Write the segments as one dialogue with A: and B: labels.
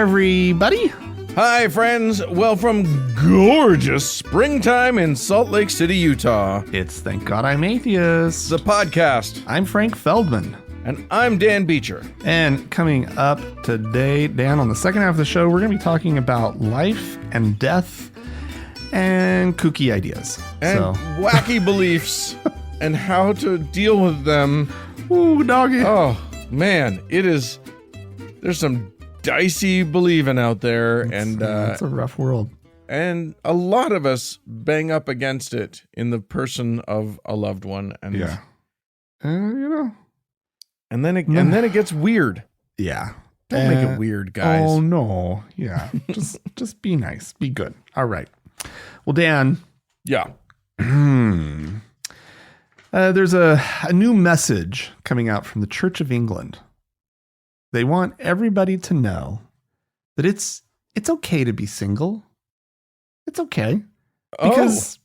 A: everybody.
B: Hi, friends. Well, from gorgeous springtime in Salt Lake City, Utah.
A: It's Thank God I'm Atheist.
B: The podcast.
A: I'm Frank Feldman.
B: And I'm Dan Beecher.
A: And coming up today, Dan, on the second half of the show, we're going to be talking about life and death and kooky ideas.
B: And wacky beliefs and how to deal with them.
A: Ooh, doggy.
B: Oh, man. There's some dicey believing out there.
A: It's a rough world.
B: And a lot of us bang up against it in the person of a loved one. And
A: yeah.
B: And then it gets weird.
A: Yeah.
B: Don't make it weird, guys.
A: Oh, no. Yeah. just be nice. Be good. All right. Well, Dan.
B: Yeah.
A: There's a new message coming out from the Church of England. They want everybody to know that it's okay to be single. It's okay. Because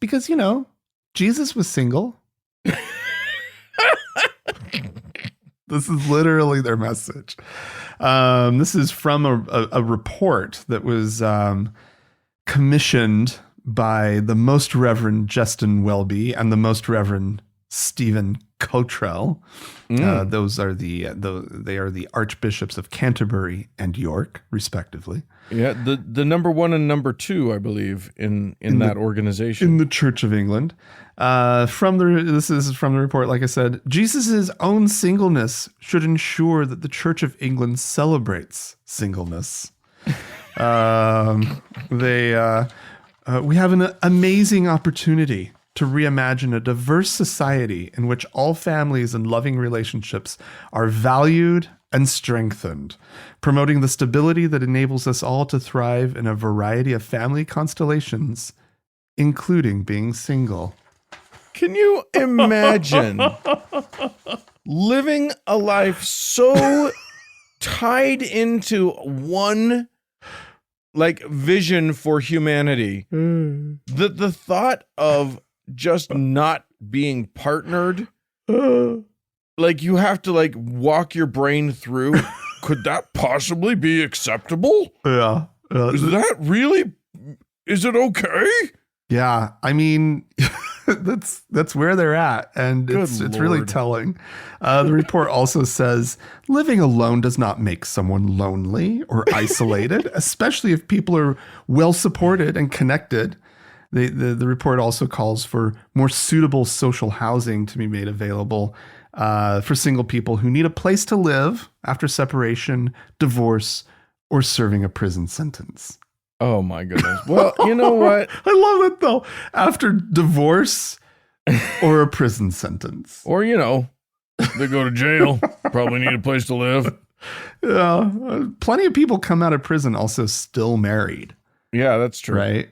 A: Jesus was single. This is literally their message. This is from a report that was commissioned by the Most Reverend Justin Welby and the Most Reverend Stephen Cottrell. They are the Archbishops of Canterbury and York, respectively.
B: Yeah, the number one and number two, I believe, in that organization.
A: In the Church of England. This is from the report, like I said. Jesus' own singleness should ensure that the Church of England celebrates singleness. We have an amazing opportunity to reimagine a diverse society in which all families and loving relationships are valued and strengthened, promoting the stability that enables us all to thrive in a variety of family constellations, including being single.
B: Can you imagine living a life so tied into one vision for humanity that the thought of just not being partnered, you have to walk your brain through, could that possibly be acceptable?
A: Yeah.
B: Is it okay?
A: Yeah. I mean, that's where they're at. And it's really telling. The report also says living alone does not make someone lonely or isolated, especially if people are well supported and connected. The report also calls for more suitable social housing to be made available for single people who need a place to live after separation, divorce, or serving a prison sentence.
B: Oh, my goodness. Well, you know what?
A: I love it, though. After divorce or a prison sentence.
B: Or, they go to jail, probably need a place to live.
A: Yeah. Plenty of people come out of prison also still married.
B: Yeah, that's true.
A: Right?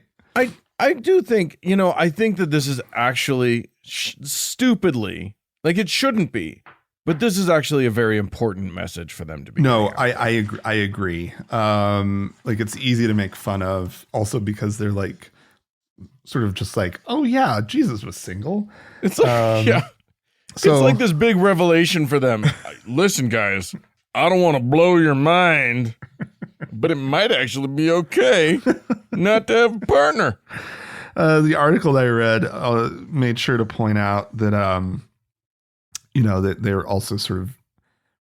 B: I do think, I think that this is actually stupidly, it shouldn't be, but this is actually a very important message for them to be.
A: No, I agree. It's easy to make fun of also because they're sort of just oh yeah, Jesus was single.
B: It's yeah. So, it's like this big revelation for them. Listen, guys, I don't want to blow your mind, but it might actually be okay not to have a partner.
A: The article that I read made sure to point out that, that they're also sort of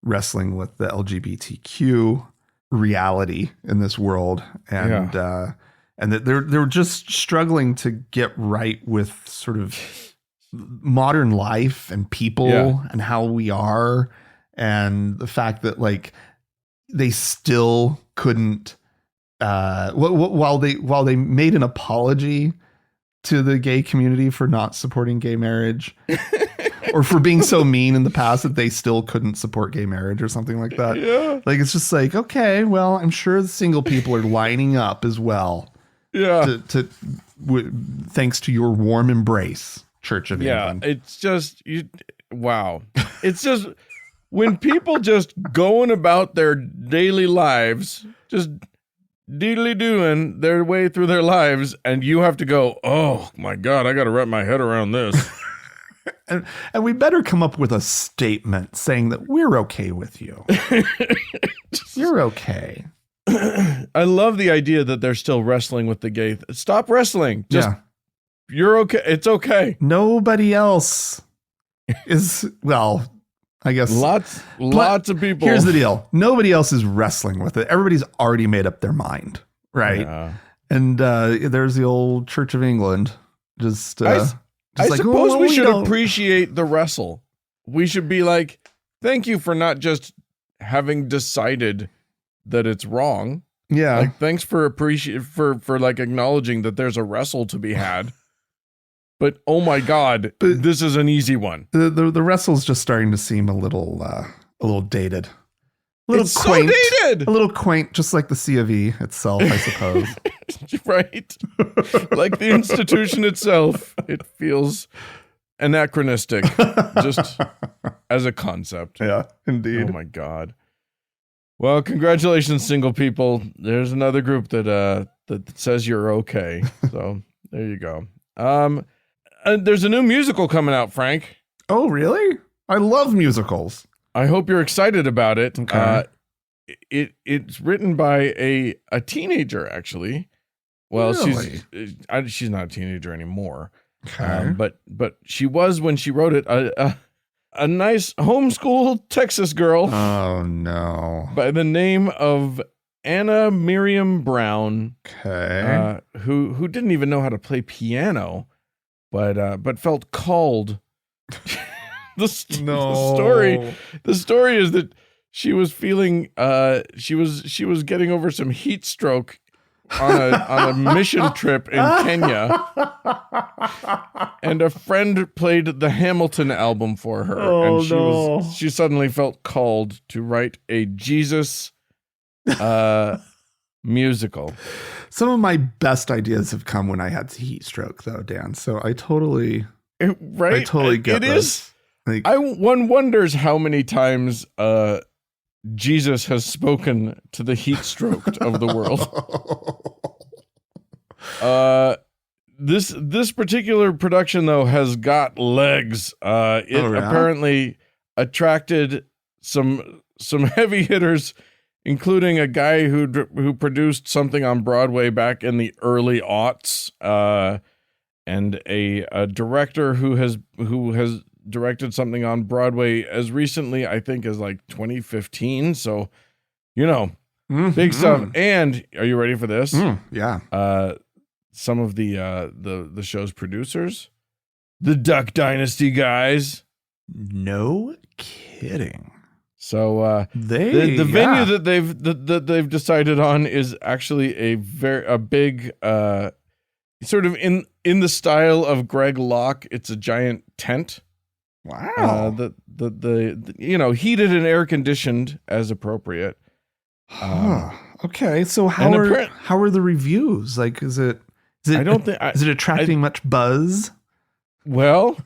A: wrestling with the LGBTQ reality in this world. And that they're just struggling to get right with sort of modern life and people and how we are. And the fact that they still couldn't, while they made an apology to the gay community for not supporting gay marriage or for being so mean in the past that they still couldn't support gay marriage or something like that.
B: Yeah.
A: It's just okay, well, I'm sure the single people are lining up as well.
B: Yeah.
A: Thanks to your warm embrace, Church of England.
B: Yeah. It's just, wow. It's just when people just going about their daily lives, just deedly doing their way through their lives, and you have to go, oh my God, I got to wrap my head around this.
A: And we better come up with a statement saying that we're okay with you. You're okay.
B: I love the idea that they're still wrestling with the gay. Stop wrestling. Just you're okay. It's okay.
A: Nobody else is, well, I guess
B: Lots of people.
A: Here's the deal. Nobody else is wrestling with it. Everybody's already made up their mind. Right.
B: Yeah.
A: And there's the old Church of England. Just
B: I
A: like,
B: suppose we should
A: don't
B: appreciate the wrestle. We should be like, thank you for not just having decided that it's wrong.
A: Yeah.
B: Like, thanks for for like acknowledging that there's a wrestle to be had. But oh my God, this is an easy one.
A: The wrestle's just starting to seem a little dated. A little
B: It's
A: quaint.
B: so dated.
A: A little quaint, just like the C of E itself, I suppose.
B: Right. Like the institution itself, it feels anachronistic just as a concept.
A: Yeah, indeed.
B: Oh my God. Well, congratulations, single people. There's another group that says you're okay. So there you go. There's a new musical coming out, Frank.
A: Oh, really? I love musicals.
B: I hope you're excited about it.
A: Okay.
B: It's written by a teenager, actually. Well,
A: Really?
B: she's not a teenager anymore.
A: Okay.
B: But she was when she wrote it. A nice homeschool Texas girl
A: Oh, no.
B: by the name of Anna Miriam Brown,
A: Okay.
B: who didn't even know how to play piano, but felt called. The story is that she was feeling she was getting over some heat stroke on a mission trip in Kenya, and a friend played the Hamilton album for her, and she suddenly felt called to write a Jesus musical.
A: Some of my best ideas have come when I had heat stroke, though, Dan. So I totally get
B: It
A: this.
B: is.
A: Like,
B: One wonders how many times Jesus has spoken to the heat stroked of the world. This particular production, though, has got legs. It apparently attracted some heavy hitters, including a guy who produced something on Broadway back in the early aughts, and a director who has directed something on Broadway as recently, I think, as like 2015. So, big stuff. And are you ready for this?
A: Yeah.
B: Some of the show's producers, the Duck Dynasty guys.
A: No kidding.
B: So the venue that they've decided on is actually a big sort of in the style of Greg Locke. It's a giant tent.
A: Wow.
B: The heated and air conditioned as appropriate.
A: Okay. So how are the reviews? Like, is it attracting much buzz?
B: Well,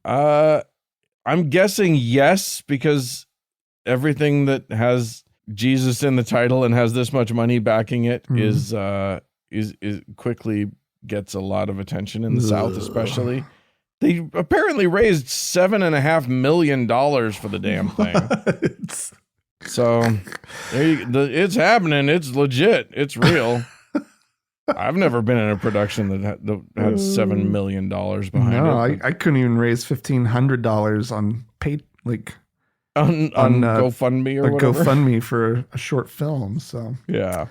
B: I'm guessing yes, because everything that has Jesus in the title and has this much money backing it is quickly gets a lot of attention in the South, especially. They apparently raised $7.5 million for the damn thing.
A: What?
B: So it's happening. It's legit. It's real. I've never been in a production that had $7 million behind it.
A: No, I couldn't even raise $1,500 on
B: on GoFundMe or whatever.
A: GoFundMe for a short film. So
B: yeah.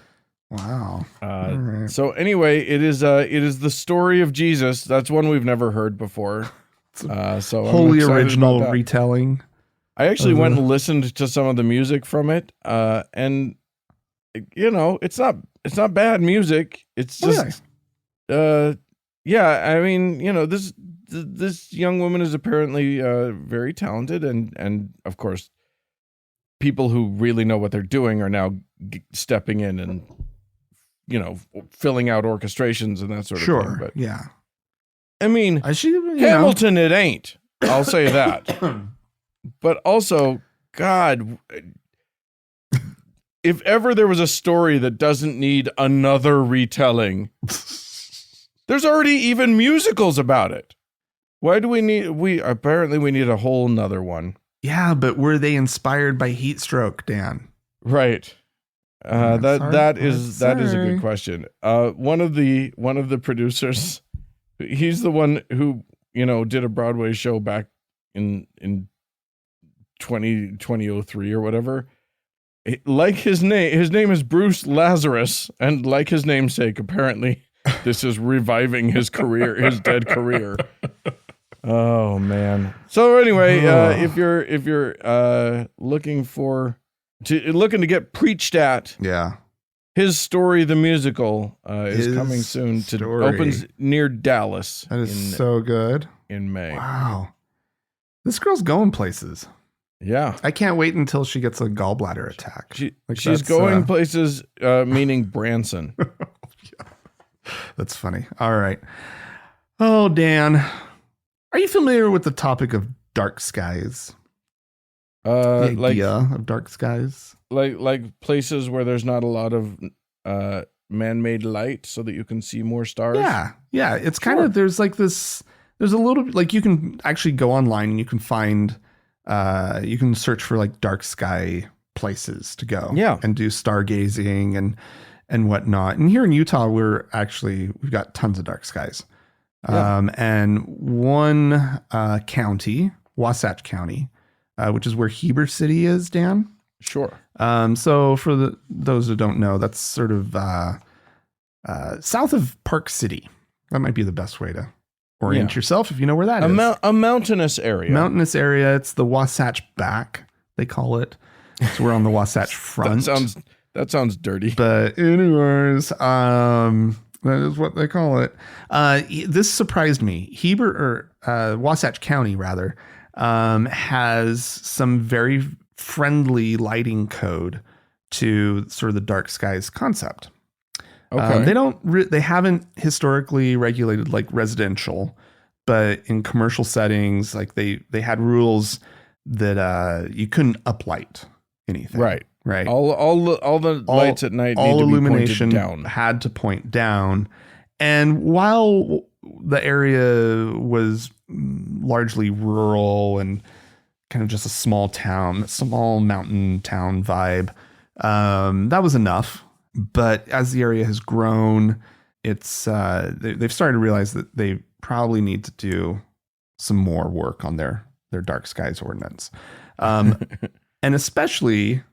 A: Wow. All right.
B: So anyway, it is the story of Jesus. That's one we've never heard before. So
A: wholly original retelling.
B: I actually went and listened to some of the music from it, and it's not bad music. It's just, I mean, this young woman is apparently very talented, and of course, people who really know what they're doing are now stepping in and filling out orchestrations and that sort of thing. But
A: yeah,
B: I mean, Hamilton, it ain't. I'll say that. But also, God, if ever there was a story that doesn't need another retelling, there's already even musicals about it. Why do we need a whole nother one?
A: Yeah, but were they inspired by heat stroke, Dan?
B: Right. That is a
A: Sorry.
B: good question. One of the producers, he's the one who did a Broadway show back in 2003 or whatever. Like his name is Bruce Lazarus, and like his namesake, apparently this is reviving his career, his dead career. Oh man. So anyway, if you're looking to get preached at,
A: Yeah.
B: His Story the musical is coming soon. Opens near Dallas.
A: That is so good.
B: In May.
A: Wow. This girl's going places.
B: Yeah.
A: I can't wait until she gets a gallbladder attack.
B: She's going places, meaning Branson.
A: Yeah. That's funny. All right. Oh, Dan, are you familiar with the topic of dark skies? The idea of dark skies?
B: Like places where there's not a lot of man-made light so that you can see more stars?
A: Yeah. Yeah. It's kind of, there's a little, like you can actually go online and you can find, you can search for like dark sky places to go.
B: Yeah.
A: And do stargazing and whatnot. And here in Utah, we've got tons of dark skies.
B: Yeah.
A: And one county, Wasatch County, which is where Heber City is, Dan.
B: Sure.
A: So for those who don't know, that's sort of south of Park City. That might be the best way to orient yourself if you know where that is.
B: A mountainous area.
A: Mountainous area. It's the Wasatch Back, they call it. So we're on the Wasatch front.
B: That sounds dirty.
A: But anyways, that is what they call it. This surprised me. Wasatch County, rather, has some very friendly lighting code to sort of the dark skies concept.
B: Okay.
A: They haven't historically regulated like residential, but in commercial settings, like they had rules that you couldn't uplight anything.
B: Right.
A: Right.
B: All the lights at night need to
A: illumination
B: be pointed down.
A: Had to point down. And while the area was largely rural and kind of just a small mountain town vibe, that was enough. But as the area has grown, it's they've started to realize that they probably need to do some more work on their dark skies ordinance, and especially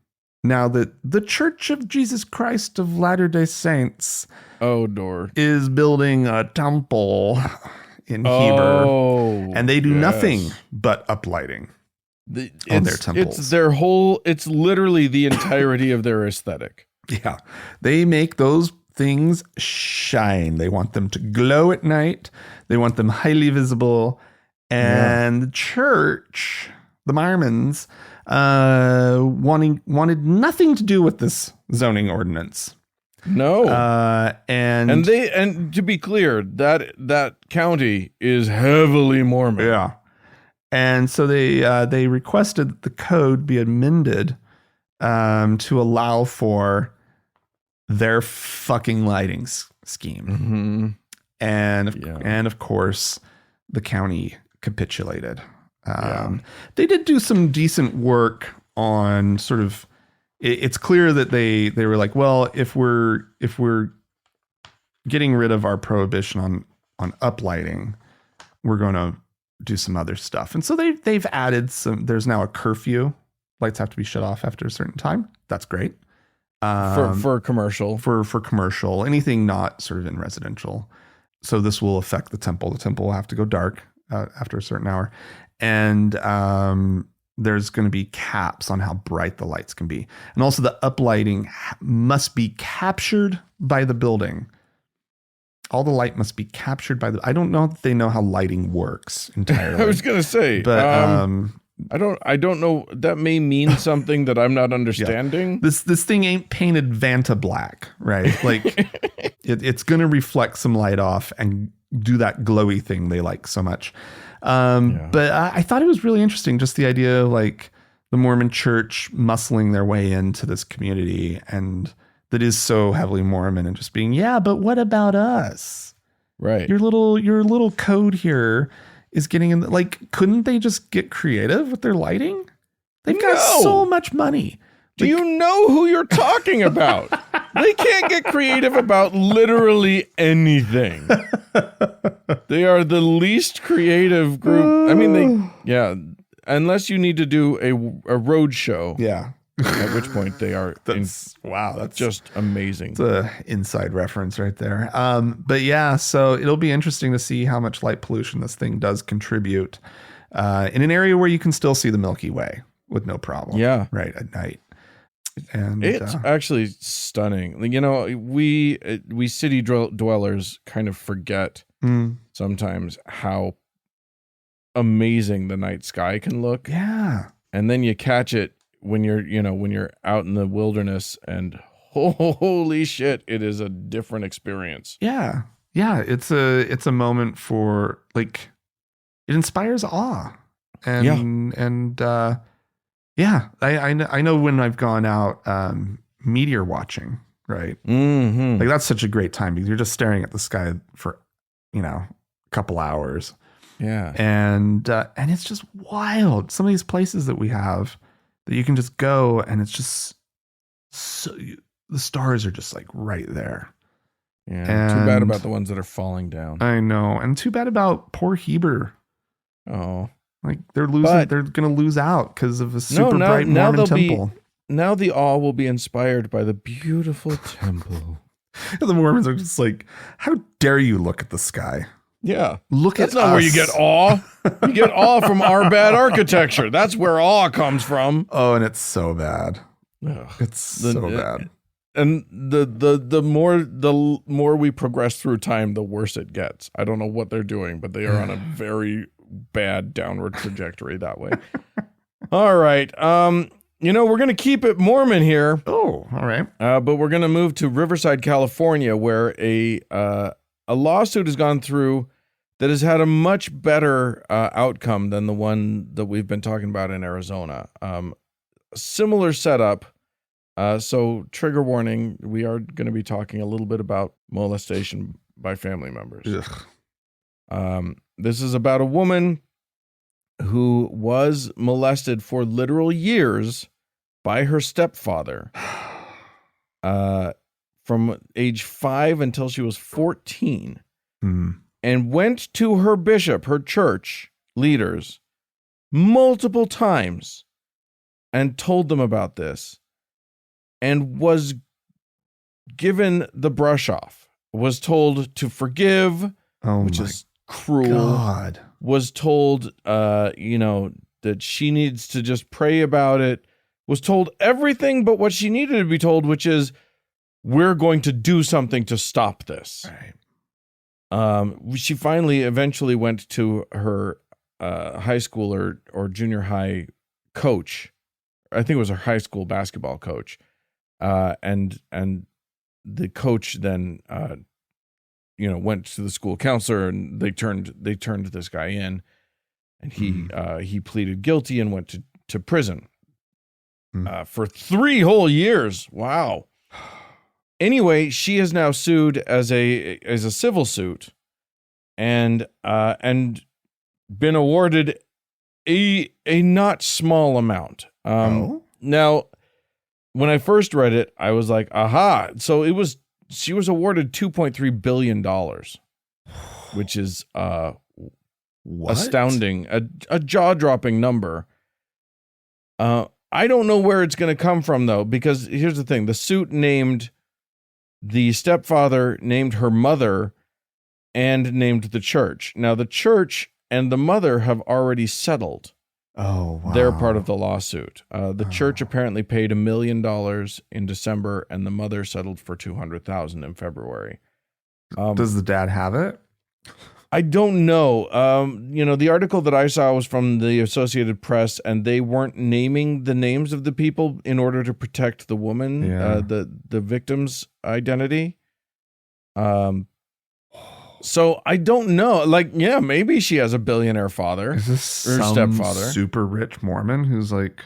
A: now that the Church of Jesus Christ of Latter-day Saints is building a temple in Heber, and they do nothing but uplighting on their temples.
B: It's literally the entirety of their aesthetic.
A: Yeah, they make those things shine. They want them to glow at night. They want them highly visible. And the church, the Mormons, wanted nothing to do with this zoning ordinance.
B: No.
A: And
B: to be clear, that county is heavily Mormon.
A: Yeah. And so they requested that the code be amended to allow for their fucking lighting scheme.
B: Mm-hmm.
A: And of course, the county capitulated. They did do some decent work on sort of, it's clear that they were like, well, if we're getting rid of our prohibition on uplighting, we're going to do some other stuff. And so they've added there's now a curfew. Lights have to be shut off after a certain time. That's great.
B: For commercial.
A: For commercial, anything not sort of in residential. So this will affect the temple. The temple will have to go dark after a certain hour. And there's going to be caps on how bright the lights can be. And also the uplighting must be captured by the building. All the light must be captured by I don't know if they know how lighting works entirely.
B: I was going to say,
A: but
B: I don't know. That may mean something that I'm not understanding.
A: Yeah. This thing ain't painted Vanta black, right? Like it's going to reflect some light off and do that glowy thing they like so much. But I thought it was really interesting, just the idea of like the Mormon church muscling their way into this community and that is so heavily Mormon and just being, but what about us?
B: Right.
A: Your little code here is getting in. Like, couldn't they just get creative with their lighting? They've got so much money.
B: Do you know who you're talking about? They can't get creative about literally anything. They are the least creative group. I mean, unless you need to do a road show.
A: Yeah.
B: At which point they are
A: That's
B: just amazing.
A: It's a inside reference right there. But yeah, so it'll be interesting to see how much light pollution this thing does contribute in an area where you can still see the Milky Way with no problem.
B: Yeah.
A: Right, at night. And
B: it's actually stunning. You know, we city dwellers kind of forget sometimes how amazing the night sky can look.
A: Yeah.
B: And then you catch it when you're out in the wilderness, and holy shit, it is a different experience.
A: Yeah. Yeah, it's a moment for, like, it inspires awe. And I know when I've gone out meteor watching, right?
B: Mm-hmm.
A: Like, that's such a great time because you're just staring at the sky for, a couple hours.
B: Yeah.
A: And it's just wild. Some of these places that we have that you can just go, and it's just the stars are just like right there.
B: Yeah.
A: And
B: too bad about the ones that are falling down.
A: I know. And too bad about poor Heber.
B: Oh.
A: Like, they're going to lose out because of a super bright Mormon temple.
B: Now the awe will be inspired by the beautiful temple.
A: The Mormons are just like, how dare you look at the sky?
B: Yeah.
A: That's
B: not where you get awe. You get awe from our bad architecture. That's where awe comes from.
A: Oh, and it's so bad.
B: Ugh.
A: It's so bad.
B: And the more we progress through time, the worse it gets. I don't know what they're doing, but they are on a very bad downward trajectory that way. All right. We're going to keep it Mormon here.
A: Oh, all right.
B: But we're going to move to Riverside, California, where a lawsuit has gone through that has had a much better outcome than the one that we've been talking about in Arizona. Similar setup. So trigger warning, we are going to be talking a little bit about molestation by family members. This is about a woman who was molested for literal years by her stepfather from age 5 until she was 14, and went to her bishop, her church leaders, multiple times and told them about this, and was given the brush off, was told to forgive, which is cruel.
A: God.
B: Was told, that she needs to just pray about it, was told everything but what she needed to be told, which is, we're going to do something to stop this.
A: Right.
B: She eventually went to her high school or junior high coach. I think it was her high school basketball coach. And the coach then, went to the school counselor, and they turned this guy in, and he pleaded guilty and went to prison for 3 whole years. Wow. Anyway, she is now sued as a civil suit, and been awarded a not small amount. Now, when I first read it, I was like, aha. So she was awarded $2.3 billion, which is astounding, a jaw-dropping number. I don't know where it's going to come from, though, because here's the thing. The suit named the stepfather, named her mother, and named the church. Now, the church and the mother have already settled.
A: Oh, wow.
B: They're part of the lawsuit. The church apparently paid $1 million in December, and the mother settled for $200,000 in February.
A: Does the dad have it?
B: I don't know. The article that I saw was from the Associated Press, and they weren't naming the names of the people in order to protect the woman, the victim's identity. So I don't know. Like, yeah, maybe she has a billionaire father.
A: Is this
B: or
A: some
B: stepfather.
A: super rich Mormon who's like,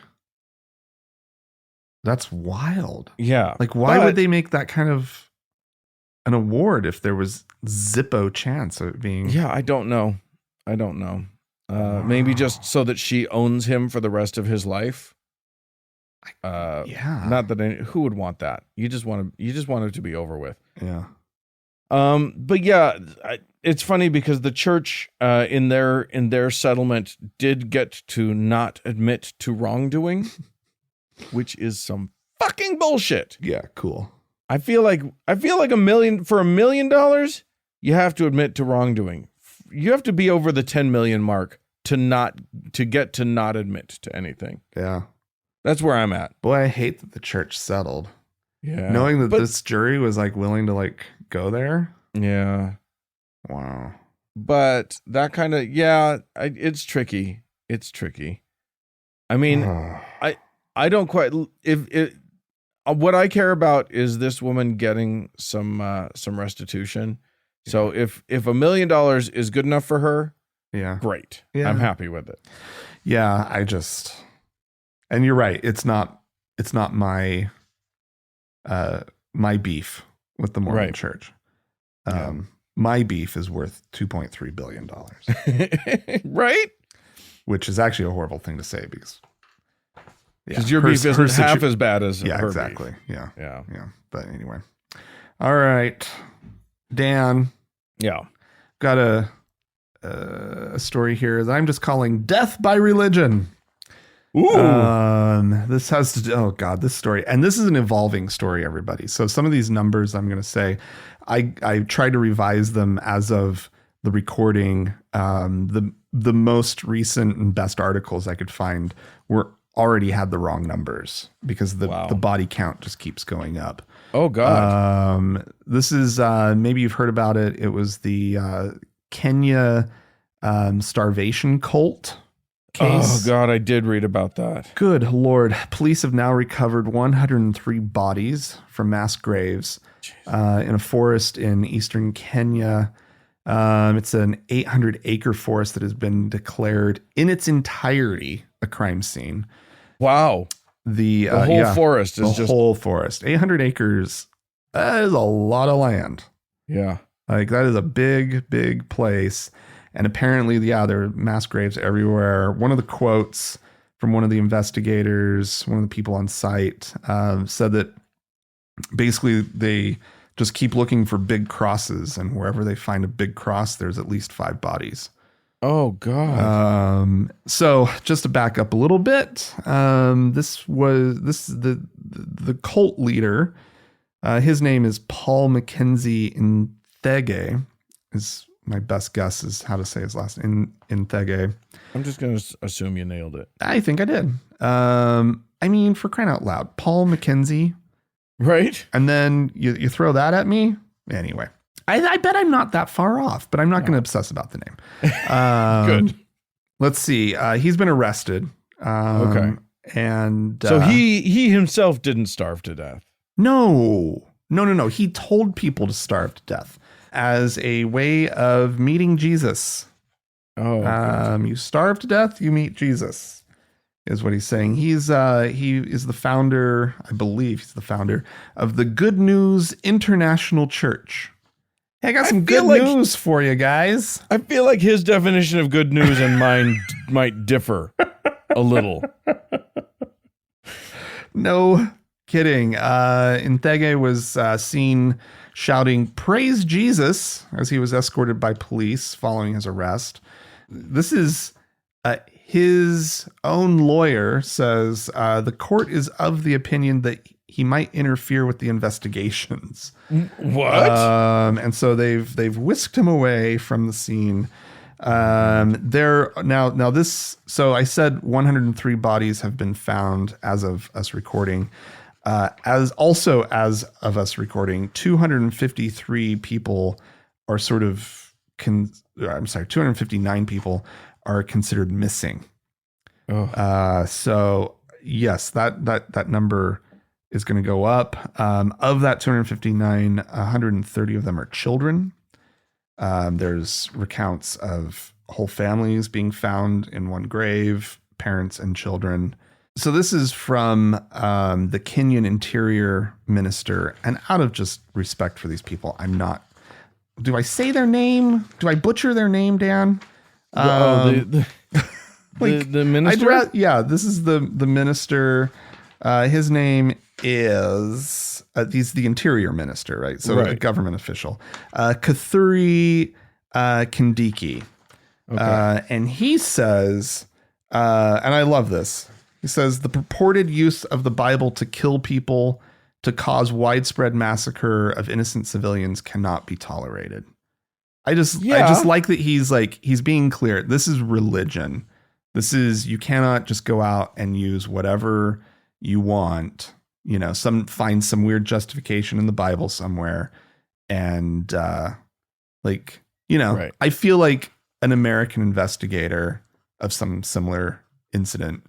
A: that's wild.
B: Yeah.
A: Like, why would they make that kind of an award if there was zippo chance of it being?
B: Yeah, I don't know. Maybe just so that she owns him for the rest of his life.
A: Yeah.
B: Not that who would want that? You just want it to be over with.
A: Yeah.
B: But yeah, it's funny because the church in their settlement did get to not admit to wrongdoing, which is some fucking bullshit.
A: Yeah. Cool.
B: I feel like $1 million, you have to admit to wrongdoing. You have to be over the 10 million mark to get to not admit to anything.
A: Yeah.
B: That's where I'm at.
A: Boy, I hate that the church settled.
B: Yeah.
A: Knowing that this jury was like willing to like go there.
B: Yeah.
A: Wow.
B: But that kind of, it's tricky. It's tricky. I mean, I don't quite, what I care about is this woman getting some restitution. So if $1 million is good enough for her,
A: yeah,
B: great.
A: Yeah.
B: I'm happy with it.
A: Yeah, and you're right. It's not my my beef with the Mormon church. My beef is worth $2.3 billion.
B: Right?
A: Which is actually a horrible thing to say because
B: your beef isn't half as bad as her
A: exactly.
B: beef.
A: Yeah. But anyway. All right. Dan.
B: Yeah.
A: Got a story here that I'm just calling Death by Religion.
B: Ooh.
A: This has to do, oh God, this story. And this is an evolving story, everybody. So some of these numbers I'm going to say, I tried to revise them as of the recording. The most recent and best articles I could find already had the wrong numbers because the body count just keeps going up.
B: Oh God.
A: This is, maybe you've heard about it. It was the Kenya starvation cult case.
B: Oh God, I did read about that.
A: Good Lord. Police have now recovered 103 bodies from mass graves in a forest in eastern Kenya. It's an 800-acre forest that has been declared in its entirety a crime scene.
B: Wow.
A: The
B: whole forest is
A: the whole forest. 800 acres. That is a lot of land.
B: Yeah.
A: Like that is a big, big place. And apparently, there are mass graves everywhere. One of the quotes from one of the investigators, one of the people on site, said that basically they just keep looking for big crosses. And wherever they find a big cross, there's at least 5 bodies.
B: Oh, God.
A: So just to back up a little bit, this is the cult leader. His name is Paul Mackenzie Nthege. Is my best guess is how to say his last name. Nthege.
B: I'm just going to assume you nailed it.
A: I think I did. I mean, for crying out loud, Paul Mackenzie.
B: Right.
A: And then you throw that at me. Anyway, I bet I'm not that far off, but I'm not going to obsess about the name.
B: Good.
A: Let's see. He's been arrested.
B: Okay.
A: And
B: so he himself didn't starve to death.
A: No. He told people to starve to death as a way of meeting Jesus.
B: Oh,
A: you starve to death, you meet Jesus, is what he's saying. He is the founder, I believe he's the founder of the Good News International Church. Hey, I got some good news for you guys.
B: I feel like his definition of good news and mine might differ a little.
A: No kidding. Nthege was seen shouting, "Praise Jesus," as he was escorted by police following his arrest. This is his own lawyer says the court is of the opinion that he might interfere with the investigations.
B: What?
A: And so they've whisked him away from the scene. Now this. So I said 103 bodies have been found as of us recording. As of us recording, 253 people are 259 people are considered missing.
B: Oh.
A: So yes, that number is going to go up. Of that 259, 130 of them are children. There's recounts of whole families being found in one grave, parents and children. So this is from the Kenyan Interior Minister, and out of just respect for these people, I'm not. Do I say their name? Do I butcher their name, Dan?
B: The minister.
A: This is the minister His name is, he's the interior minister, right? So a government official. Kathuri Kindiki.
B: Okay.
A: And he says, and I love this, he says, the purported use of the Bible to kill people, to cause widespread massacre of innocent civilians cannot be tolerated. I just like that he's being clear. This is religion. You cannot just go out and use whatever you want, find some weird justification in the Bible somewhere. And
B: Right.
A: I feel like an American investigator of some similar incident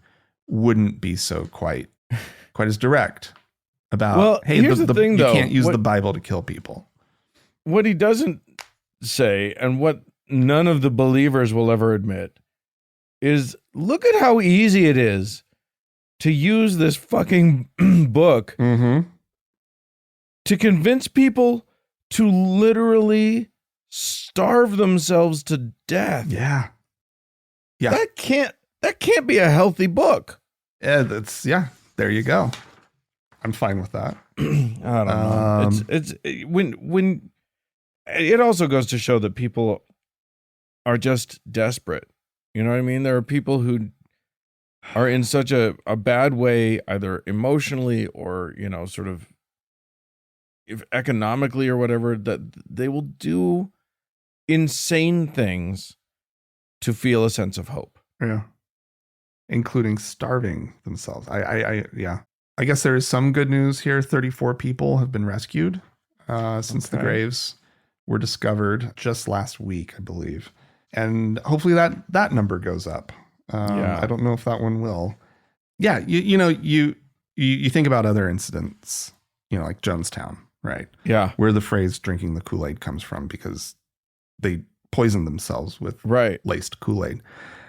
A: wouldn't be so quite as direct about, hey,
B: here's the thing,
A: you
B: though.
A: can't use the Bible to kill people.
B: What he doesn't say, and what none of the believers will ever admit, is look at how easy it is to use this fucking book to convince people to literally starve themselves to death.
A: Yeah.
B: That can't be a healthy book.
A: Yeah, there you go. I'm fine with that.
B: I don't know. It's when it also goes to show that people are just desperate. You know what I mean? There are people who are in such a bad way, either emotionally or, sort of if economically or whatever, that they will do insane things to feel a sense of hope.
A: Yeah. Including starving themselves. I guess there is some good news here. 34 people have been rescued since the graves were discovered just last week, I believe. And hopefully that number goes up. I don't know if that one will. Yeah, you think about other incidents, like Jonestown, right?
B: Yeah.
A: Where the phrase drinking the Kool-Aid comes from because they poisoned themselves with laced Kool-Aid.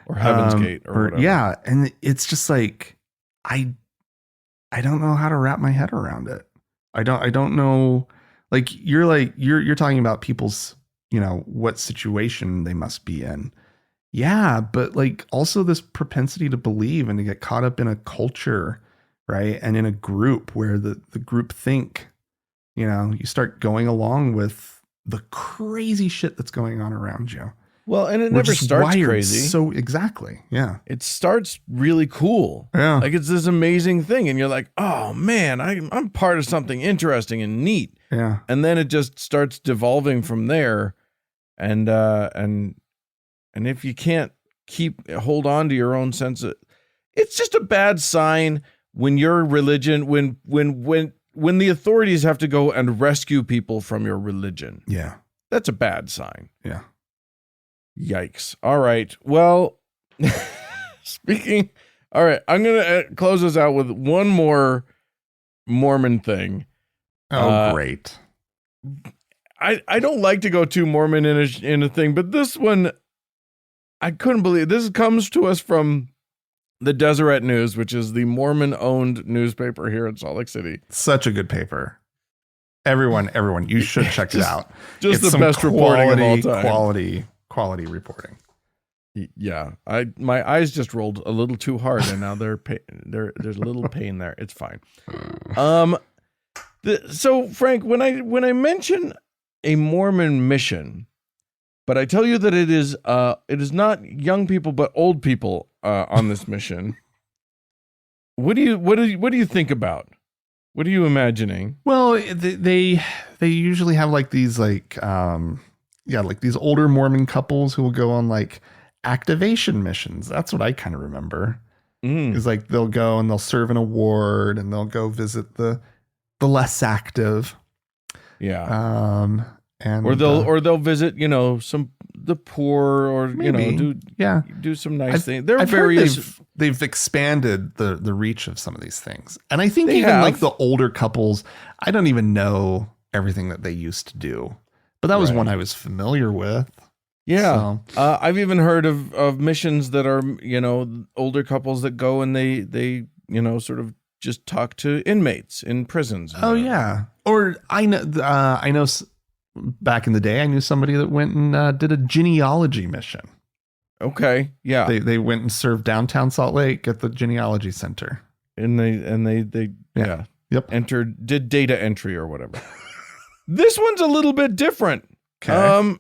B: Or Heaven's Gate or whatever.
A: Yeah, and it's just like I don't know how to wrap my head around it. I don't know, you're talking about people's, what situation they must be in. Yeah, but also this propensity to believe and to get caught up in a culture, right? And in a group where the group think, you start going along with the crazy shit that's going on around you.
B: Well, and it never starts crazy.
A: So exactly. Yeah.
B: It starts really cool.
A: Yeah.
B: It's this amazing thing. And you're like, oh man, I'm part of something interesting and neat.
A: Yeah.
B: And then it just starts devolving from there. And if you can't hold on to your own sense of, it's just a bad sign when your religion, when the authorities have to go and rescue people from your religion.
A: Yeah.
B: That's a bad sign.
A: Yeah.
B: Yikes. All right. Well, all right, I'm going to close this out with one more Mormon thing.
A: Oh, great.
B: I don't like to go too Mormon in a thing, but this one, I couldn't believe. This comes to us from the Deseret News, which is the Mormon-owned newspaper here in Salt Lake City.
A: Such a good paper. Everyone, you should check it out.
B: Just the best reporting of all time.
A: Quality reporting.
B: Yeah, my eyes just rolled a little too hard, and now there's a little pain there. It's fine. So Frank, when I mention a Mormon mission, but I tell you that it is not young people but old people on this mission. What do you think about? What are you imagining?
A: Well, they usually have these these older Mormon couples who will go on activation missions. That's what I kind of remember. Is they'll go and they'll serve an award and they'll go visit the less active.
B: Yeah.
A: And
B: or they'll visit, the poor or
A: maybe.
B: do some nice things.
A: I've heard they've expanded the reach of some of these things. And I think the older couples, I don't even know everything that they used to do. But that was one I was familiar with.
B: Yeah. So. I've even heard of missions that are, older couples that go and they sort of just talk to inmates in prisons.
A: Oh, yeah. Or I know back in the day, I knew somebody that went and did a genealogy mission.
B: Okay. Yeah.
A: They went and served downtown Salt Lake at the genealogy center.
B: and they
A: Yeah. Yep.
B: did data entry or whatever. This one's a little bit different.
A: Okay.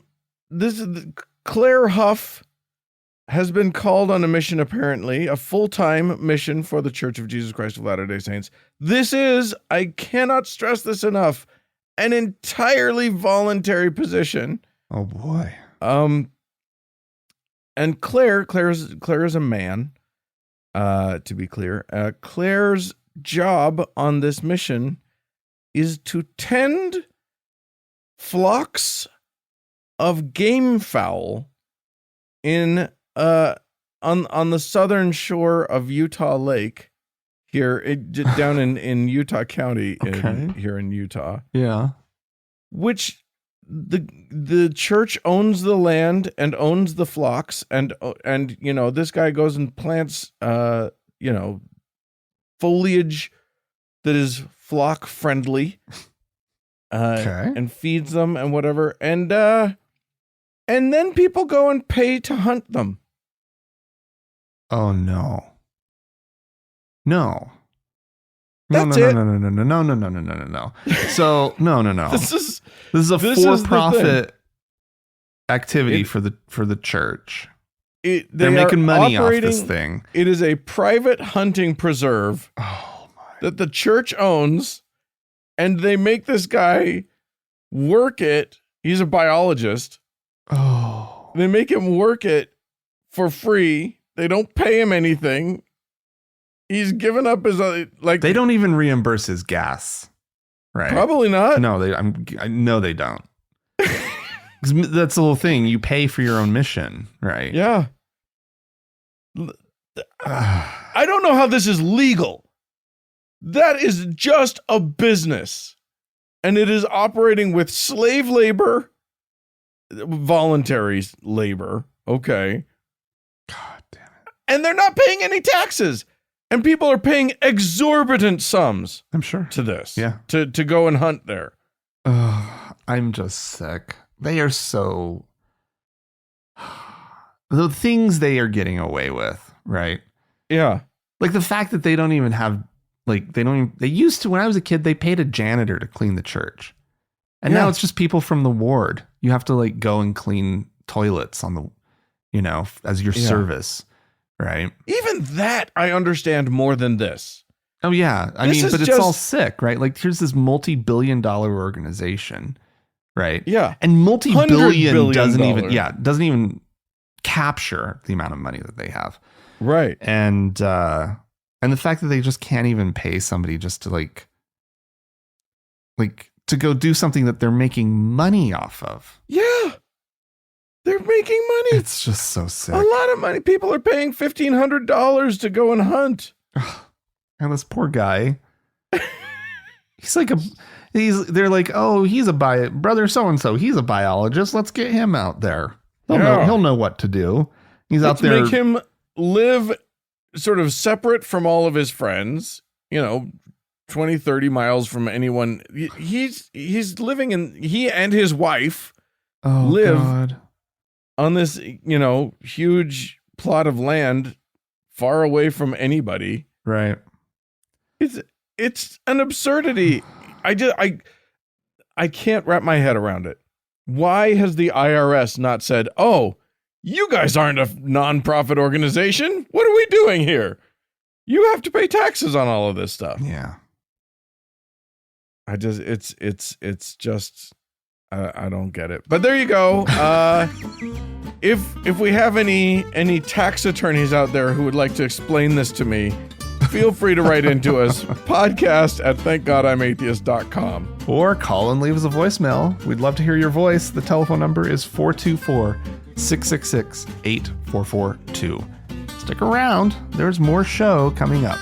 B: This is Claire Huff has been called on a mission, apparently, a full-time mission for the Church of Jesus Christ of Latter-day Saints. This is, I cannot stress this enough, an entirely voluntary position.
A: Oh boy.
B: And Claire is a man, to be clear. Claire's job on this mission is to tend flocks of game fowl in on the southern shore of Utah Lake here down in Utah County here in Utah.
A: Yeah.
B: Which the church owns the land and owns the flocks and this guy goes and plants foliage that is flock friendly and feeds them and whatever and then people go and pay to hunt them.
A: Oh no. No.
B: That's it.
A: No. So no. This is a for-profit activity for the church. They're making money off this thing.
B: It is a private hunting preserve that the church owns, and they make this guy work it. He's a biologist.
A: Oh.
B: They make him work it for free. They don't pay him anything. He's given up his
A: They don't even reimburse his gas, right?
B: Probably not.
A: No, I know they don't. 'Cause that's the whole thing. You pay for your own mission, right?
B: Yeah. I don't know how this is legal. That is just a business, and it is operating with slave labor, voluntary labor. Okay.
A: God damn it.
B: And they're not paying any taxes. And people are paying exorbitant sums.
A: I'm sure.
B: To this.
A: Yeah.
B: To go and hunt there.
A: I'm just sick. They are so... The things they are getting away with, right?
B: Yeah.
A: Like the fact that they don't even have... They used to, when I was a kid, they paid a janitor to clean the church. And now it's just people from the ward. You have to go and clean toilets on the, as your service. Right.
B: Even that I understand more than this.
A: Oh, yeah. But it's all sick, right? Like, here's this multi-billion-dollar organization, right?
B: Yeah.
A: And multi-billion doesn't
B: $100
A: even capture the amount of money that they have.
B: Right.
A: And the fact that they just can't even pay somebody just to to go do something that they're making money off of.
B: Yeah. They're making money.
A: It's just so sick.
B: A lot of money. People are paying $1,500 to go and hunt.
A: And this poor guy, they're like, oh, he's brother so-and-so. He's a biologist. Let's get him out there. He'll know what to do. Let's out there.
B: Make him live sort of separate from all of his friends, 20, 30 miles from anyone. He's living he and his wife live
A: God.
B: On this, huge plot of land far away from anybody.
A: Right.
B: It's an absurdity. I can't wrap my head around it. Why has the IRS not said, "Oh, you guys aren't a nonprofit organization. What are we doing here? You have to pay taxes on all of this stuff."
A: Yeah.
B: It's just I don't get it. But there you go. If we have any tax attorneys out there who would like to explain this to me, feel free to write into us. Podcast at thankgodimatheist.com.
A: Or call and leave us a voicemail. We'd love to hear your voice. The telephone number is 424-666-8442. Stick around. There's more show coming up.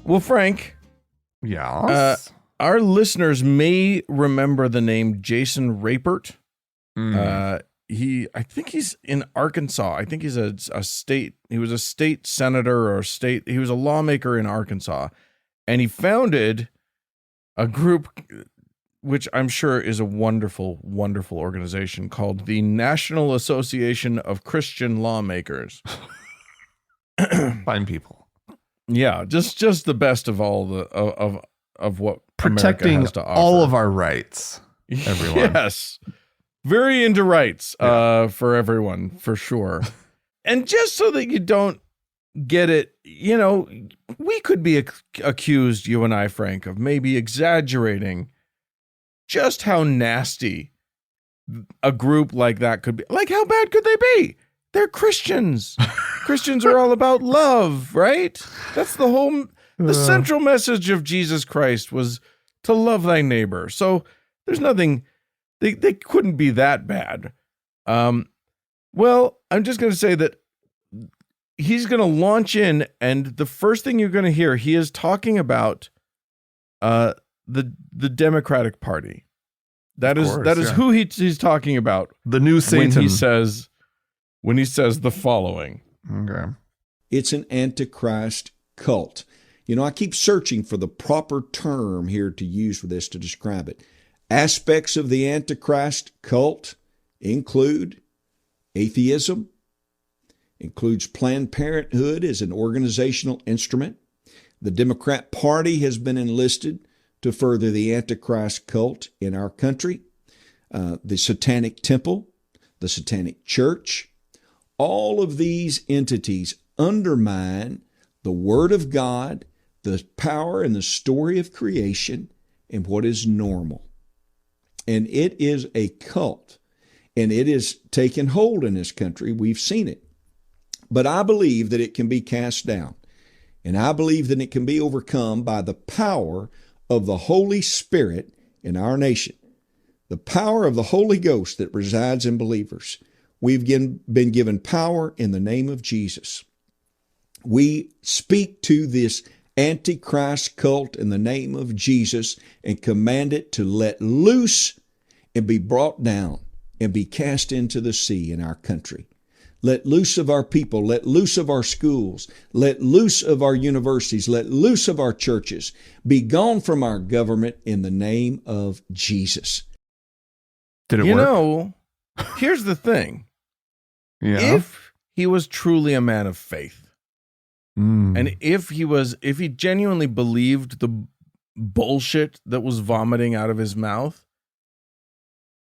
B: Well, Frank.
A: Yes.
B: Our listeners may remember the name Jason Rapert. I think he's in Arkansas. I think he's he was a state senator he was a lawmaker in Arkansas, and he founded a group which I'm sure is a wonderful, wonderful organization called the National Association of Christian Lawmakers.
A: Fine people.
B: Yeah, just the best of all of what
A: Protecting
B: America has to offer.
A: all of our rights, everyone.
B: Yes. Very into rights for everyone, for sure. And just so that you don't get it, we could be accused, you and I, Frank, of maybe exaggerating just how nasty a group like that could be. Like, how bad could they be? They're Christians. Christians are all about love, right? That's the central message of Jesus Christ was to love thy neighbor. So there's nothing, they couldn't be that bad. Well, I'm just going to say that he's going to launch in, and the first thing you're going to hear, he is talking about the Democratic Party. That is who he's talking about.
A: The new Satan.
B: When he says the following.
A: Okay.
C: It's an antichrist cult. I keep searching for the proper term here to use for this to describe it. Aspects of the antichrist cult include atheism, includes Planned Parenthood as an organizational instrument. The Democrat Party has been enlisted to further the Antichrist cult in our country. The Satanic Temple, the Satanic Church, all of these entities undermine the Word of God, the power and the story of creation, and what is normal. And it is a cult, and it has taken hold in this country. We've seen it. But I believe that it can be cast down, and I believe that it can be overcome by the power of the Holy Spirit in our nation, the power of the Holy Ghost that resides in believers. We've been given power in the name of Jesus. We speak to this Antichrist cult in the name of Jesus and command it to let loose and be brought down and be cast into the sea in our country. Let loose of our people, let loose of our schools, let loose of our universities, let loose of our churches. Be gone from our government in the name of Jesus.
A: Did it work?
B: Here's the thing.
A: Yeah.
B: If he was truly a man of faith, and if he genuinely believed the bullshit that was vomiting out of his mouth,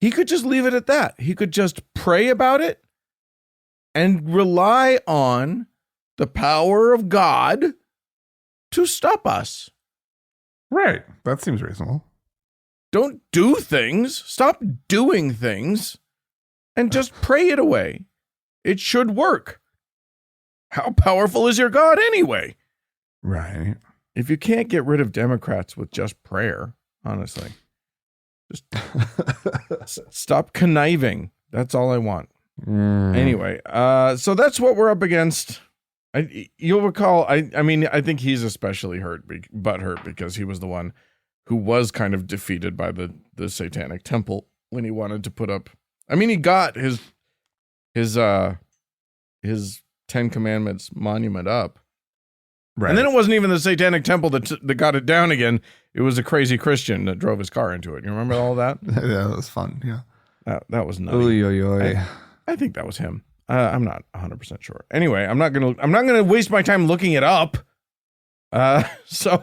B: he could just leave it at that. He could just pray about it and rely on the power of God to stop us.
A: Right. That seems reasonable.
B: Don't do things. Stop doing things and just pray it away. It should work. How powerful is your God anyway?
A: Right.
B: If you can't get rid of Democrats with just prayer, honestly, just stop conniving. That's all I want. Anyway, so that's what we're up against. You'll recall, I think he's especially butthurt because he was the one who was kind of defeated by the Satanic Temple when he wanted to put up. He got his 10 Commandments monument up. Right. And then it wasn't even the Satanic Temple that got it down again. It was a crazy Christian that drove his car into it. You remember all that?
A: Yeah, that was fun. Yeah.
B: That was nutty.
A: Oy, oy, oy.
B: I think that was him. I'm not 100% sure. Anyway, I'm not gonna waste my time looking it up. So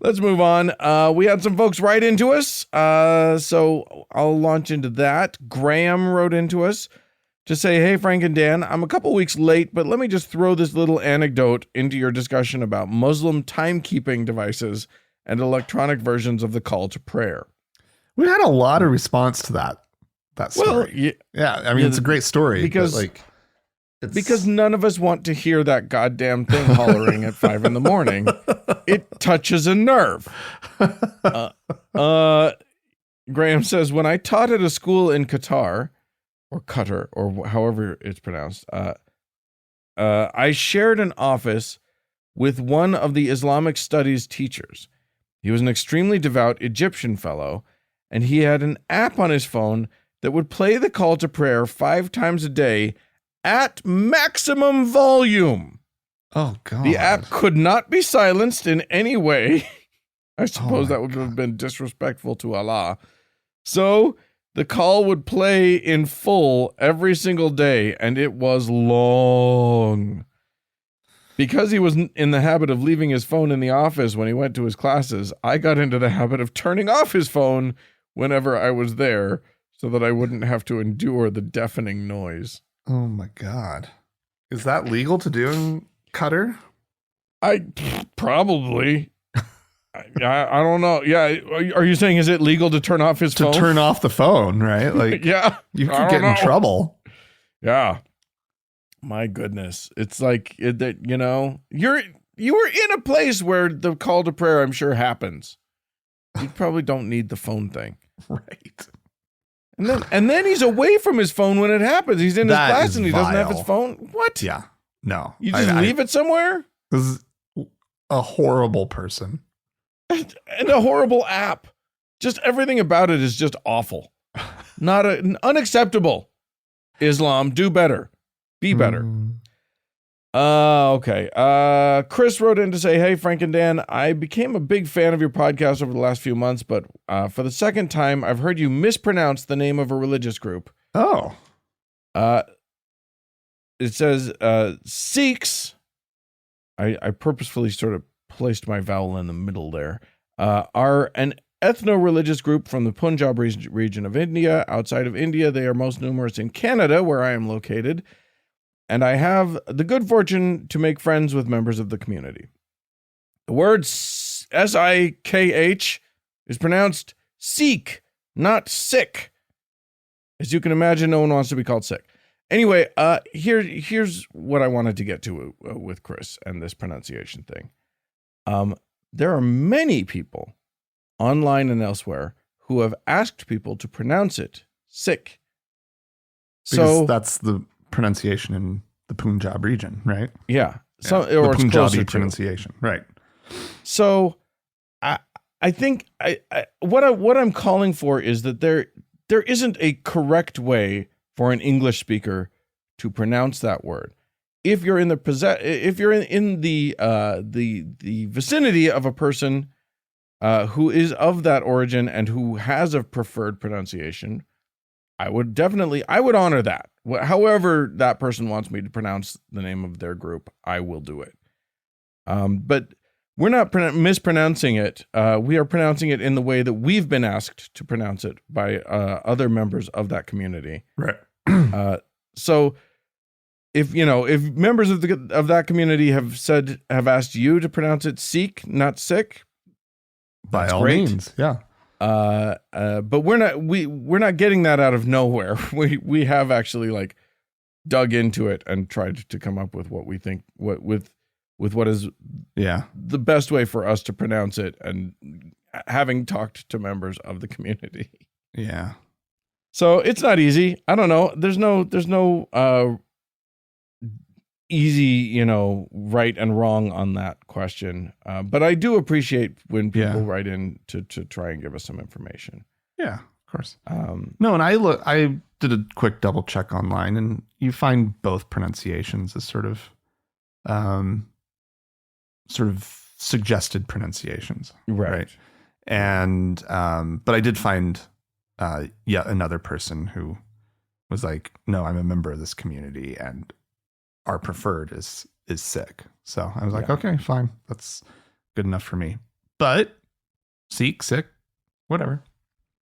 B: let's move on. We had some folks write into us. So I'll launch into that. Graham wrote into us to say, hey, Frank and Dan, I'm a couple weeks late, but let me just throw this little anecdote into your discussion about Muslim timekeeping devices and electronic versions of the call to prayer.
A: We had a lot of response to that story. Well, it's a great story.
B: Because none of us want to hear that goddamn thing hollering at 5 a.m. It touches a nerve. Graham says, when I taught at a school in Qatar, or Qatar, or however it's pronounced, I shared an office with one of the Islamic studies teachers. He was an extremely devout Egyptian fellow, and he had an app on his phone that would play the call to prayer 5 times a day at maximum volume.
A: Oh, God.
B: The app could not be silenced in any way. I suppose that would have been disrespectful to Allah. So the call would play in full every single day, and it was long. Because he was in the habit of leaving his phone in the office when he went to his classes, I got into the habit of turning off his phone whenever I was there so that I wouldn't have to endure the deafening noise.
A: Oh my God. Is that legal to do in Qatar?
B: Probably. I don't know. Yeah. Are you saying, is it legal to turn off his phone?
A: To turn off the phone, right? Like,
B: yeah.
A: You could get in trouble.
B: Yeah. My goodness. It's like that, you were in a place where the call to prayer, I'm sure, happens. You probably don't need the phone thing.
A: Right.
B: And then he's away from his phone when it happens. He's in his class and he doesn't have his phone. What?
A: Yeah. No.
B: You just leave it somewhere?
A: This is a horrible person.
B: And a horrible app. Just everything about it is just awful. Unacceptable. Islam, do better. Be better. Okay. Chris wrote in to say, hey, Frank and Dan, I became a big fan of your podcast over the last few months, but for the second time, I've heard you mispronounce the name of a religious group.
A: Oh.
B: It says Sikhs. I purposefully sort of placed my vowel in the middle there. Are an ethno-religious group from the Punjab region of India. Outside of India, they are most numerous in Canada, where I am located. And I have the good fortune to make friends with members of the community. The word S-I-K-H is pronounced Sikh, not sick. As you can imagine, no one wants to be called sick. Anyway, here's what I wanted to get to with Chris and this pronunciation thing. There are many people online and elsewhere who have asked people to pronounce it sick.
A: Because that's the pronunciation in the Punjab region, right?
B: Yeah.
A: Or the Punjabi pronunciation, right?
B: So, I think what I'm calling for is that there isn't a correct way for an English speaker to pronounce that word. If you're in the vicinity of a person who is of that origin and who has a preferred pronunciation, I would honor that. However that person wants me to pronounce the name of their group, I will do it. But we're not mispronouncing it. We are pronouncing it in the way that we've been asked to pronounce it by other members of that community.
A: Right.
B: So if members of that community have asked you to pronounce it Sikh, not sick,
A: by all means, yeah.
B: But we're not getting that out of nowhere. We have actually dug into it and tried to come up with what we think with what is the best way for us to pronounce it, and having talked to members of the community.
A: Yeah.
B: So it's not easy. I don't know. There's no easy, right and wrong on that question. But I do appreciate when people write in to try and give us some information.
A: Yeah, of course. No, and I did a quick double check online, and you find both pronunciations as sort of suggested pronunciations. Right. And, but I did find yet another person who was like, no, I'm a member of this community and our preferred is sick. So I was like, okay, fine. That's good enough for me. But Sikh, sick, whatever.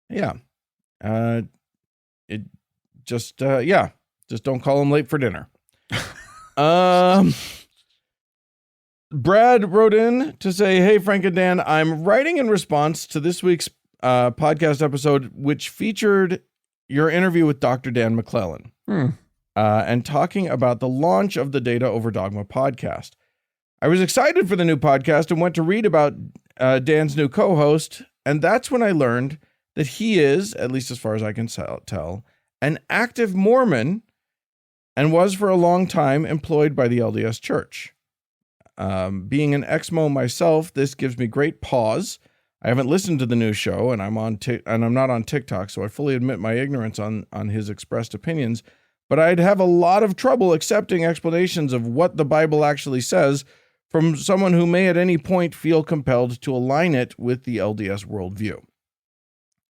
B: Yeah. Just don't call them late for dinner. Brad wrote in to say, hey, Frank and Dan, I'm writing in response to this week's podcast episode, which featured your interview with Dr. Dan McClellan and talking about the launch of the Data Over Dogma podcast. I was excited for the new podcast and went to read about Dan's new co-host, and that's when I learned that he is, at least as far as I can tell, an active Mormon and was for a long time employed by the LDS Church. Being an ex-Mo myself, this gives me great pause. I haven't listened to the new show, and I'm not on TikTok, so I fully admit my ignorance on his expressed opinions. But I'd have a lot of trouble accepting explanations of what the Bible actually says from someone who may at any point feel compelled to align it with the LDS worldview.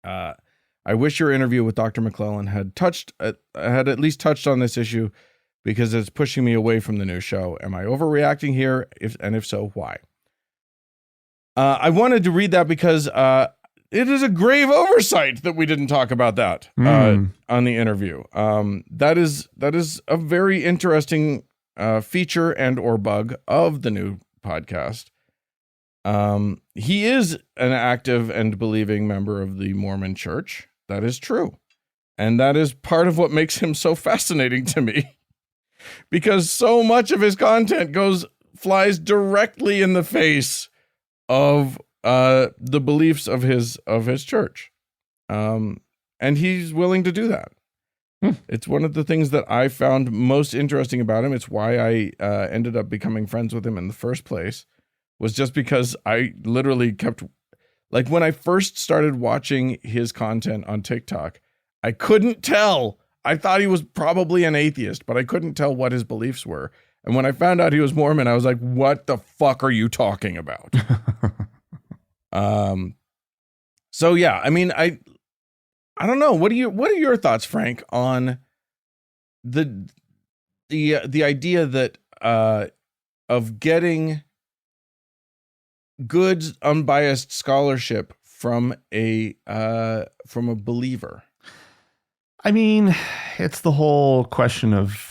B: I wish your interview with Dr. McClellan had at least touched on this issue, because it's pushing me away from the new show. Am I overreacting here? If so, why? I wanted to read that because it is a grave oversight that we didn't talk about that on the interview. That is a very interesting feature and or bug of the new podcast. He is an active and believing member of the Mormon Church. That is true. And that is part of what makes him so fascinating to me, because so much of his content flies directly in the face of the beliefs of his church. And he's willing to do that. It's one of the things that I found most interesting about him. It's why I ended up becoming friends with him in the first place, was just because I literally kept, like, when I first started watching his content on TikTok, I couldn't tell. I thought he was probably an atheist, but I couldn't tell what his beliefs were. And when I found out he was Mormon, I was like, what the fuck are you talking about? So yeah, I mean, I don't know. What are your thoughts, Frank, on the idea that of getting good, unbiased scholarship from a believer?
A: I mean, it's the whole question of,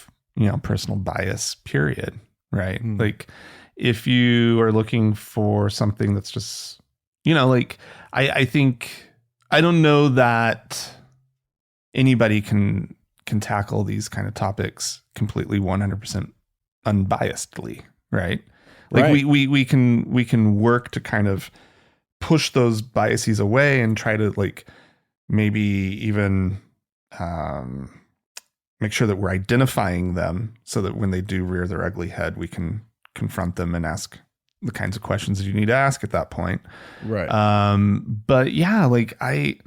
A: personal bias, period, right? Like, if you are looking for something that's just, like, I think, I don't know that anybody can tackle these kind of topics completely 100% unbiasedly, right? Like,
B: right.
A: we can work to kind of push those biases away and try to, like, maybe even make sure that we're identifying them so that when they do rear their ugly head, we can confront them and ask the kinds of questions that you need to ask at that point.
B: Right.
A: But yeah, like we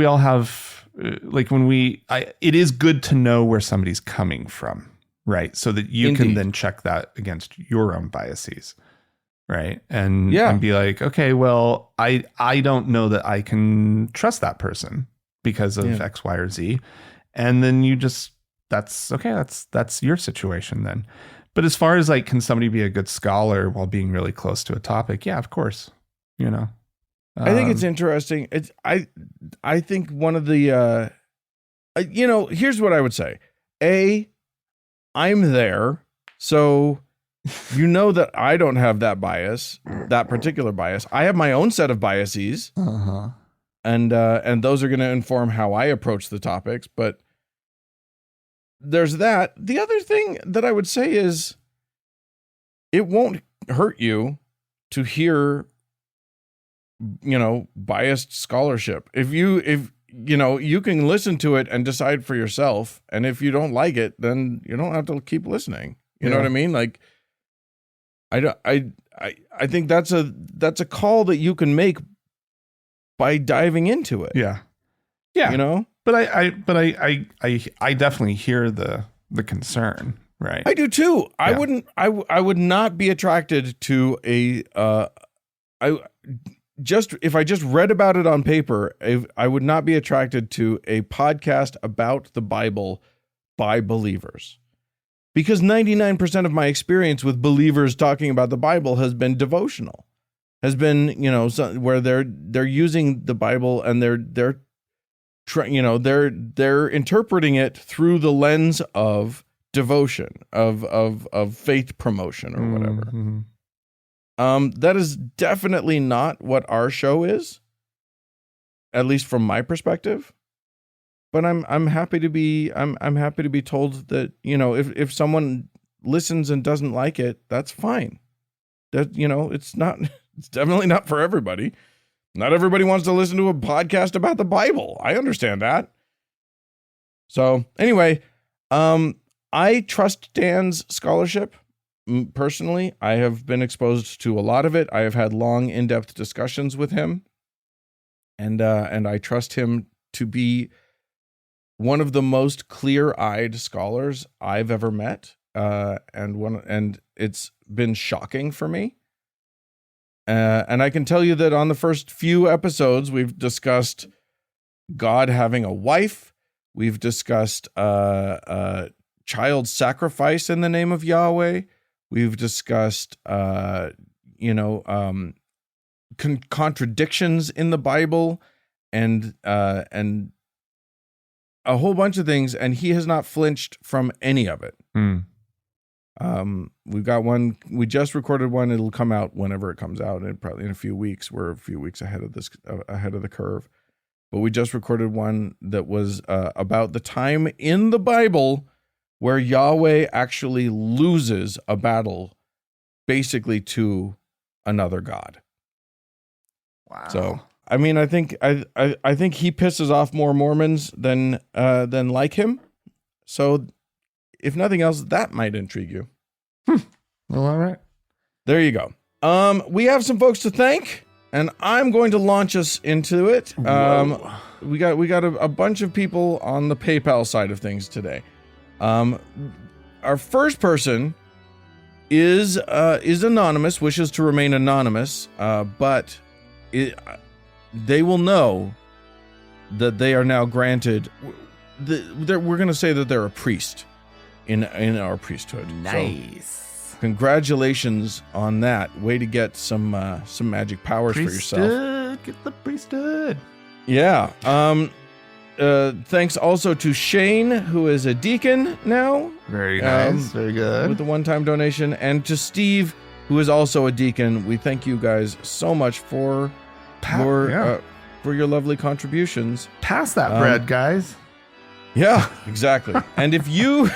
A: all have, like, it is good to know where somebody's coming from, right? So that you
B: Indeed.
A: can then check that against your own biases. Right. And be like, okay, well, I don't know that I can trust that person because of X, Y, or Z. And then that's okay. That's your situation then. But as far as, like, can somebody be a good scholar while being really close to a topic? Yeah, of course.
B: I think it's interesting. I think one of the, here's what I would say. I'm there. So that I don't have that bias, that particular bias. I have my own set of biases.
A: Uh-huh.
B: And those are going to inform how I approach the topics. But there's that. The other thing that I would say is, it won't hurt you to hear, biased scholarship. If you can listen to it and decide for yourself. And if you don't like it, then you don't have to keep listening. You know what I mean? Like, I think that's a call that you can make by diving into it.
A: Yeah. But I definitely hear the concern, right?
B: I do too. Yeah. I would not be attracted to if I just read about it on paper, I would not be attracted to a podcast about the Bible by believers. Because 99% of my experience with believers talking about the Bible has been devotional, has been, where they're using the Bible and they're interpreting it through the lens of devotion, of faith promotion or whatever.
A: Mm-hmm.
B: That is definitely not what our show is, at least from my perspective. But I'm happy to be told that, if someone listens and doesn't like it, that's fine. That, it's definitely not for everybody. Not everybody wants to listen to a podcast about the Bible. I understand that. So anyway, I trust Dan's scholarship. Personally, I have been exposed to a lot of it. I have had long, in-depth discussions with him, and I trust him to be one of the most clear-eyed scholars I've ever met. And it's been shocking for me. And I can tell you that on the first few episodes, we've discussed God having a wife. We've discussed child sacrifice in the name of Yahweh. We've discussed, contradictions in the Bible and a whole bunch of things. And he has not flinched from any of it. We've got one. We just recorded one. It'll come out whenever it comes out, and probably in a few weeks. We're a few weeks ahead of the curve. But we just recorded one that was about the time in the Bible where Yahweh actually loses a battle, basically to another god.
A: Wow.
B: So I mean, I think he pisses off more Mormons than like him. So if nothing else, that might intrigue you.
A: Well, all right.
B: There you go. We have some folks to thank, and I'm going to launch us into it. We got a bunch of people on the PayPal side of things today. Our first person is anonymous, wishes to remain anonymous, but they will know that they are now granted. We're going to say that they're a priest in our priesthood.
A: Nice.
B: So, congratulations on that. Way to get some magic powers for yourself.
A: Get the priesthood.
B: Yeah. Thanks also to Shane, who is a deacon now.
A: Very nice. Very good.
B: With the one-time donation, and to Steve, who is also a deacon. We thank you guys so much for your lovely contributions.
A: Pass that bread, guys.
B: Yeah, exactly. And if you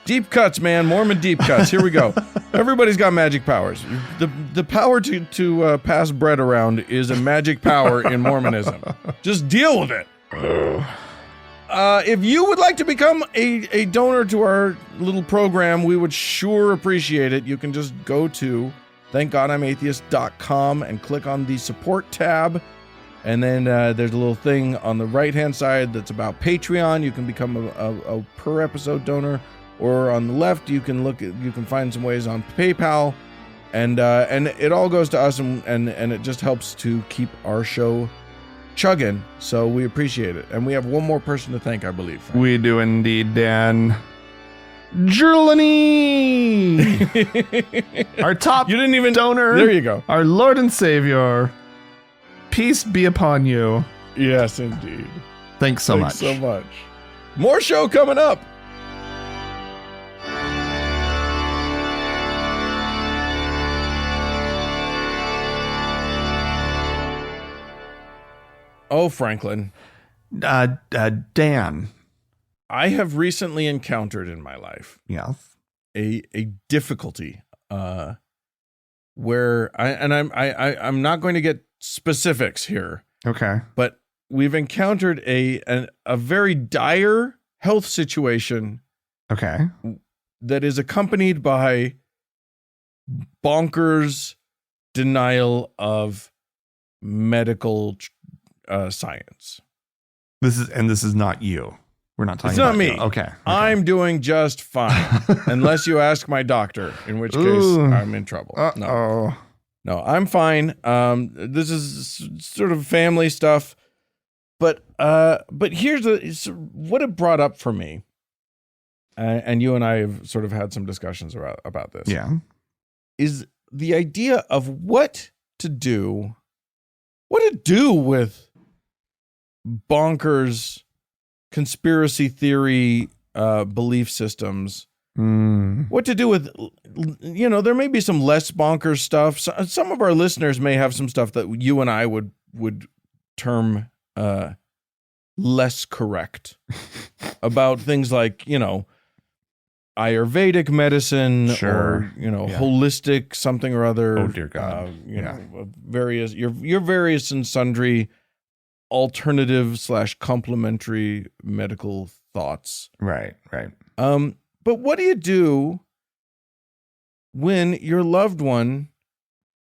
B: deep cuts, man, Mormon deep cuts. Here we go. Everybody's got magic powers. The power to pass bread around is a magic power in Mormonism. Just deal with it. If you would like to become a donor to our little program, we would sure appreciate it. You can just go to thankgodimatheist.com and click on the support tab. And then there's a little thing on the right-hand side that's about Patreon. You can become a per episode donor. Or on the left, you can find some ways on PayPal, and it all goes to us, and it just helps to keep our show chugging. So we appreciate it, and we have one more person to thank, I believe. Frank.
A: We do indeed, Dan. Gerlany, our top
B: you didn't even
A: donor.
B: There you go.
A: Our Lord and Savior. Peace be upon you.
B: Yes, indeed.
A: Thanks so much.
B: More show coming up. Oh, Franklin.
A: Dan.
B: I have recently encountered in my life
A: Yes.
B: a difficulty where I'm not going to get specifics here.
A: Okay.
B: But we've encountered a very dire health situation.
A: Okay.
B: That is accompanied by bonkers denial of medical science.
A: This is not you. We're not talking
B: it's not
A: about
B: me.
A: you. Okay.
B: I'm doing just fine. Unless you ask my doctor, in which case I'm in trouble.
A: Uh-oh.
B: No, I'm fine. This is sort of family stuff. But here's what it brought up for me. And you and I have sort of had some discussions about this.
A: Yeah.
B: Is the idea of what to do with bonkers conspiracy theory belief systems. What to do with, there may be some less bonkers stuff. Some of our listeners may have some stuff that you and I would term less correct about things like, Ayurvedic medicine,
A: sure,
B: or holistic something or other.
A: Oh dear God!
B: Various your various and sundry alternative / complementary medical thoughts.
A: Right.
B: But what do you do when your loved one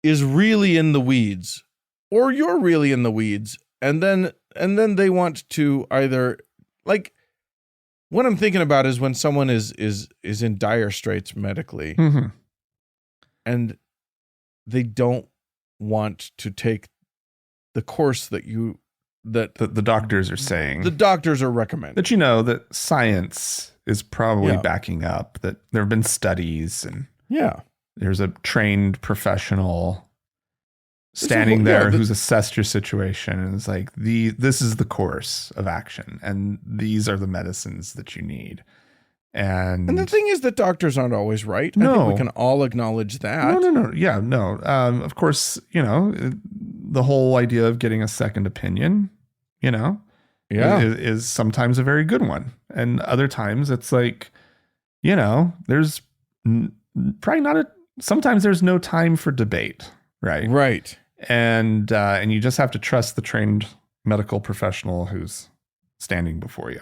B: is really in the weeds, or you're really in the weeds, and then they want to either like. What I'm thinking about is when someone is in dire straits medically, and they don't want to take the course that
A: The doctors are saying.
B: the doctors are recommending.
A: That that science is probably
B: Yeah.
A: backing up, that there have been studies and
B: Yeah.
A: there's a trained professional standing there who's assessed your situation and is like, this is the course of action and these are the medicines that you need. And
B: the thing is that doctors aren't always right. I
A: No.
B: think we can all acknowledge that.
A: no. Yeah, no. Of course, the whole idea of getting a second opinion,
B: Yeah.
A: is sometimes a very good one. And other times it's like, there's probably not sometimes there's no time for debate, right?
B: Right.
A: And you just have to trust the trained medical professional who's standing before you.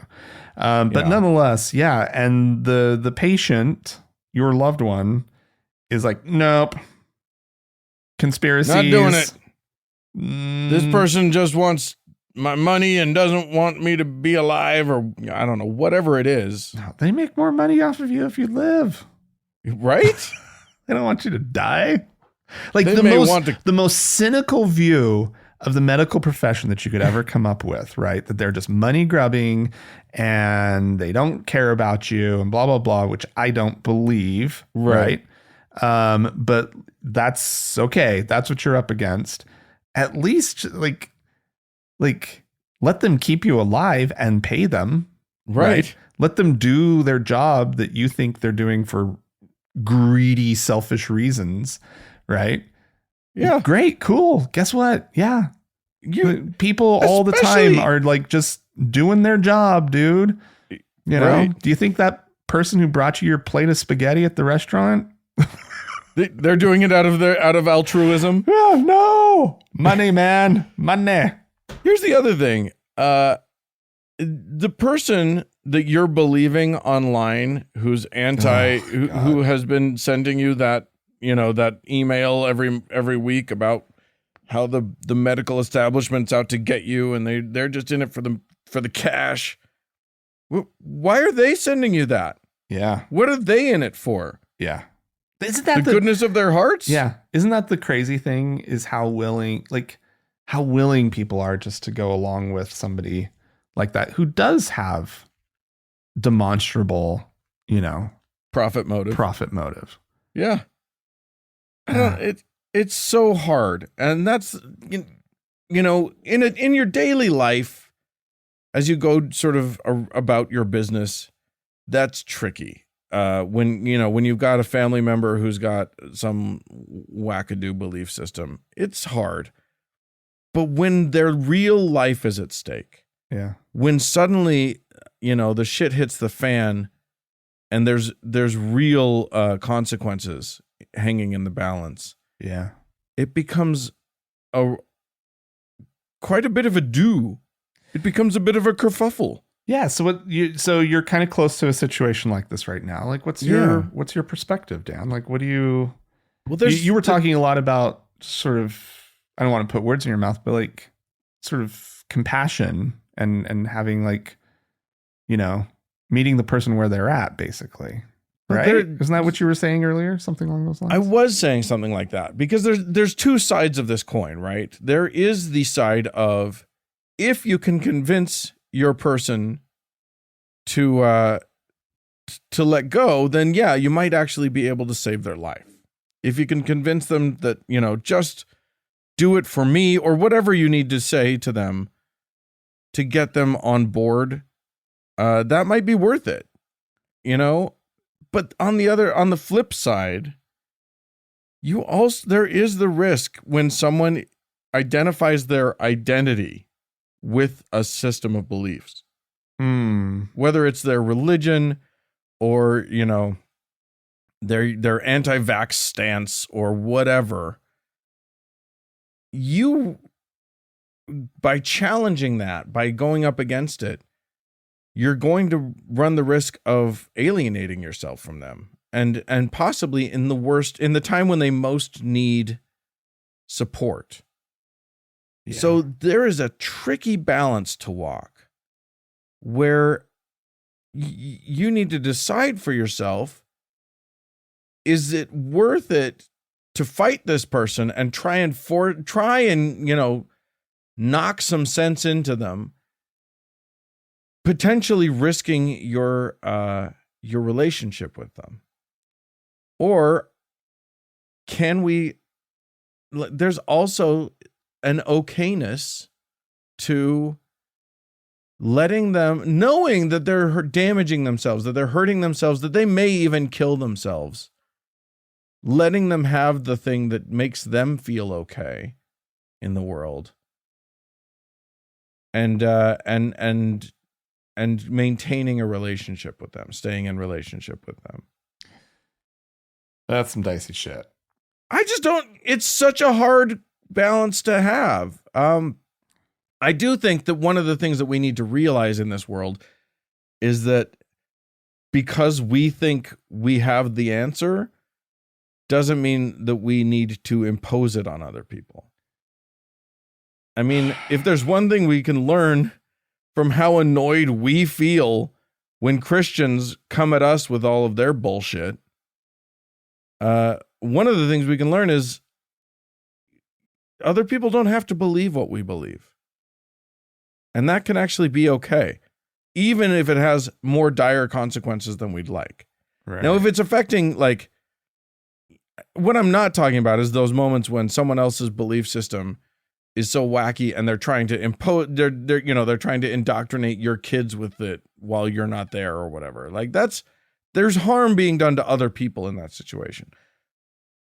A: But
B: Yeah.
A: nonetheless, yeah. And the patient, your loved one, is like, nope. Conspiracies.
B: Not doing it.
A: Mm,
B: This person just wants my money and doesn't want me to be alive, or I don't know, whatever it is.
A: They make more money off of you if you live.
B: Right?
A: They don't want you to die. Like
B: They
A: the
B: may
A: most
B: want to-
A: the most cynical view of the medical profession that you could ever come up with, right? That they're just money grubbing and they don't care about you and blah blah blah, which I don't believe,
B: Right.
A: But that's okay. That's what you're up against. At least like let them keep you alive and pay them.
B: Right.
A: Let them do their job that you think they're doing for greedy, selfish reasons,
B: Yeah.
A: Great, cool. Guess what? Yeah. People all the
B: Especially-
A: time are like just doing their job, dude.
B: Right.
A: Do you think that person who brought you your plate of spaghetti at the restaurant?
B: They're doing it out of altruism.
A: Oh, no. Money, man. Money.
B: Here's the other thing. The person that you're believing online who's who has been sending you that, that email every week about how the medical establishment's out to get you and they're just in it for the cash. Why are they sending you that?
A: Yeah.
B: What are they in it for?
A: Yeah. Isn't that
B: The goodness of their hearts?
A: Yeah. Isn't that the crazy thing is how willing people are just to go along with somebody like that who does have demonstrable,
B: Profit motive. Yeah. It's so hard. And that's, in your daily life, as you go sort of about your business, that's tricky. When you've got a family member who's got some wackadoo belief system, it's hard. But when their real life is at stake,
A: Yeah.
B: when suddenly, the shit hits the fan and there's real consequences hanging in the balance,
A: Yeah.
B: it becomes quite a bit of a do. It becomes a bit of a kerfuffle.
A: Yeah. So you're kind of close to a situation like this right now. Like what's your perspective, Dan? Like what do you,
B: Well,
A: you were talking a lot about sort of, I don't want to put words in your mouth, but like sort of compassion and having like, meeting the person where they're at basically.
B: Well,
A: Right? Isn't that what you were saying earlier? Something along those lines?
B: I was saying something like that because there's two sides of this coin, right? There is the side of if you can convince your person to let go, then yeah, you might actually be able to save their life. If you can convince them that, just do it for me or whatever you need to say to them to get them on board, that might be worth it, But on the flip side, there is the risk when someone identifies their identity with a system of beliefs, whether it's their religion or, their anti-vax stance or whatever. By challenging that, by going up against it, you're going to run the risk of alienating yourself from them and possibly in the time when they most need support.
A: Yeah.
B: So there is a tricky balance to walk where you need to decide for yourself, is it worth it to fight this person and try and knock some sense into them, potentially risking your relationship with them? Or can we, there's also an okayness to letting them, knowing that they're damaging themselves, that they're hurting themselves, that they may even kill themselves, letting them have the thing that makes them feel okay in the world, and maintaining a relationship with them, staying in relationship with them.
A: That's some dicey shit.
B: I just don't, it's such a hard balance to have. I do think that one of the things that we need to realize in this world is that because we think we have the answer doesn't mean that we need to impose it on other people. I mean, if there's one thing we can learn from how annoyed we feel when Christians come at us with all of their bullshit, one of the things we can learn is other people don't have to believe what we believe. And that can actually be okay, even if it has more dire consequences than we'd like.
A: Right.
B: Now, if it's affecting, like, what I'm not talking about is those moments when someone else's belief system is so wacky and they're trying to impose, they're trying to indoctrinate your kids with it while you're not there or whatever. Like, there's harm being done to other people in that situation.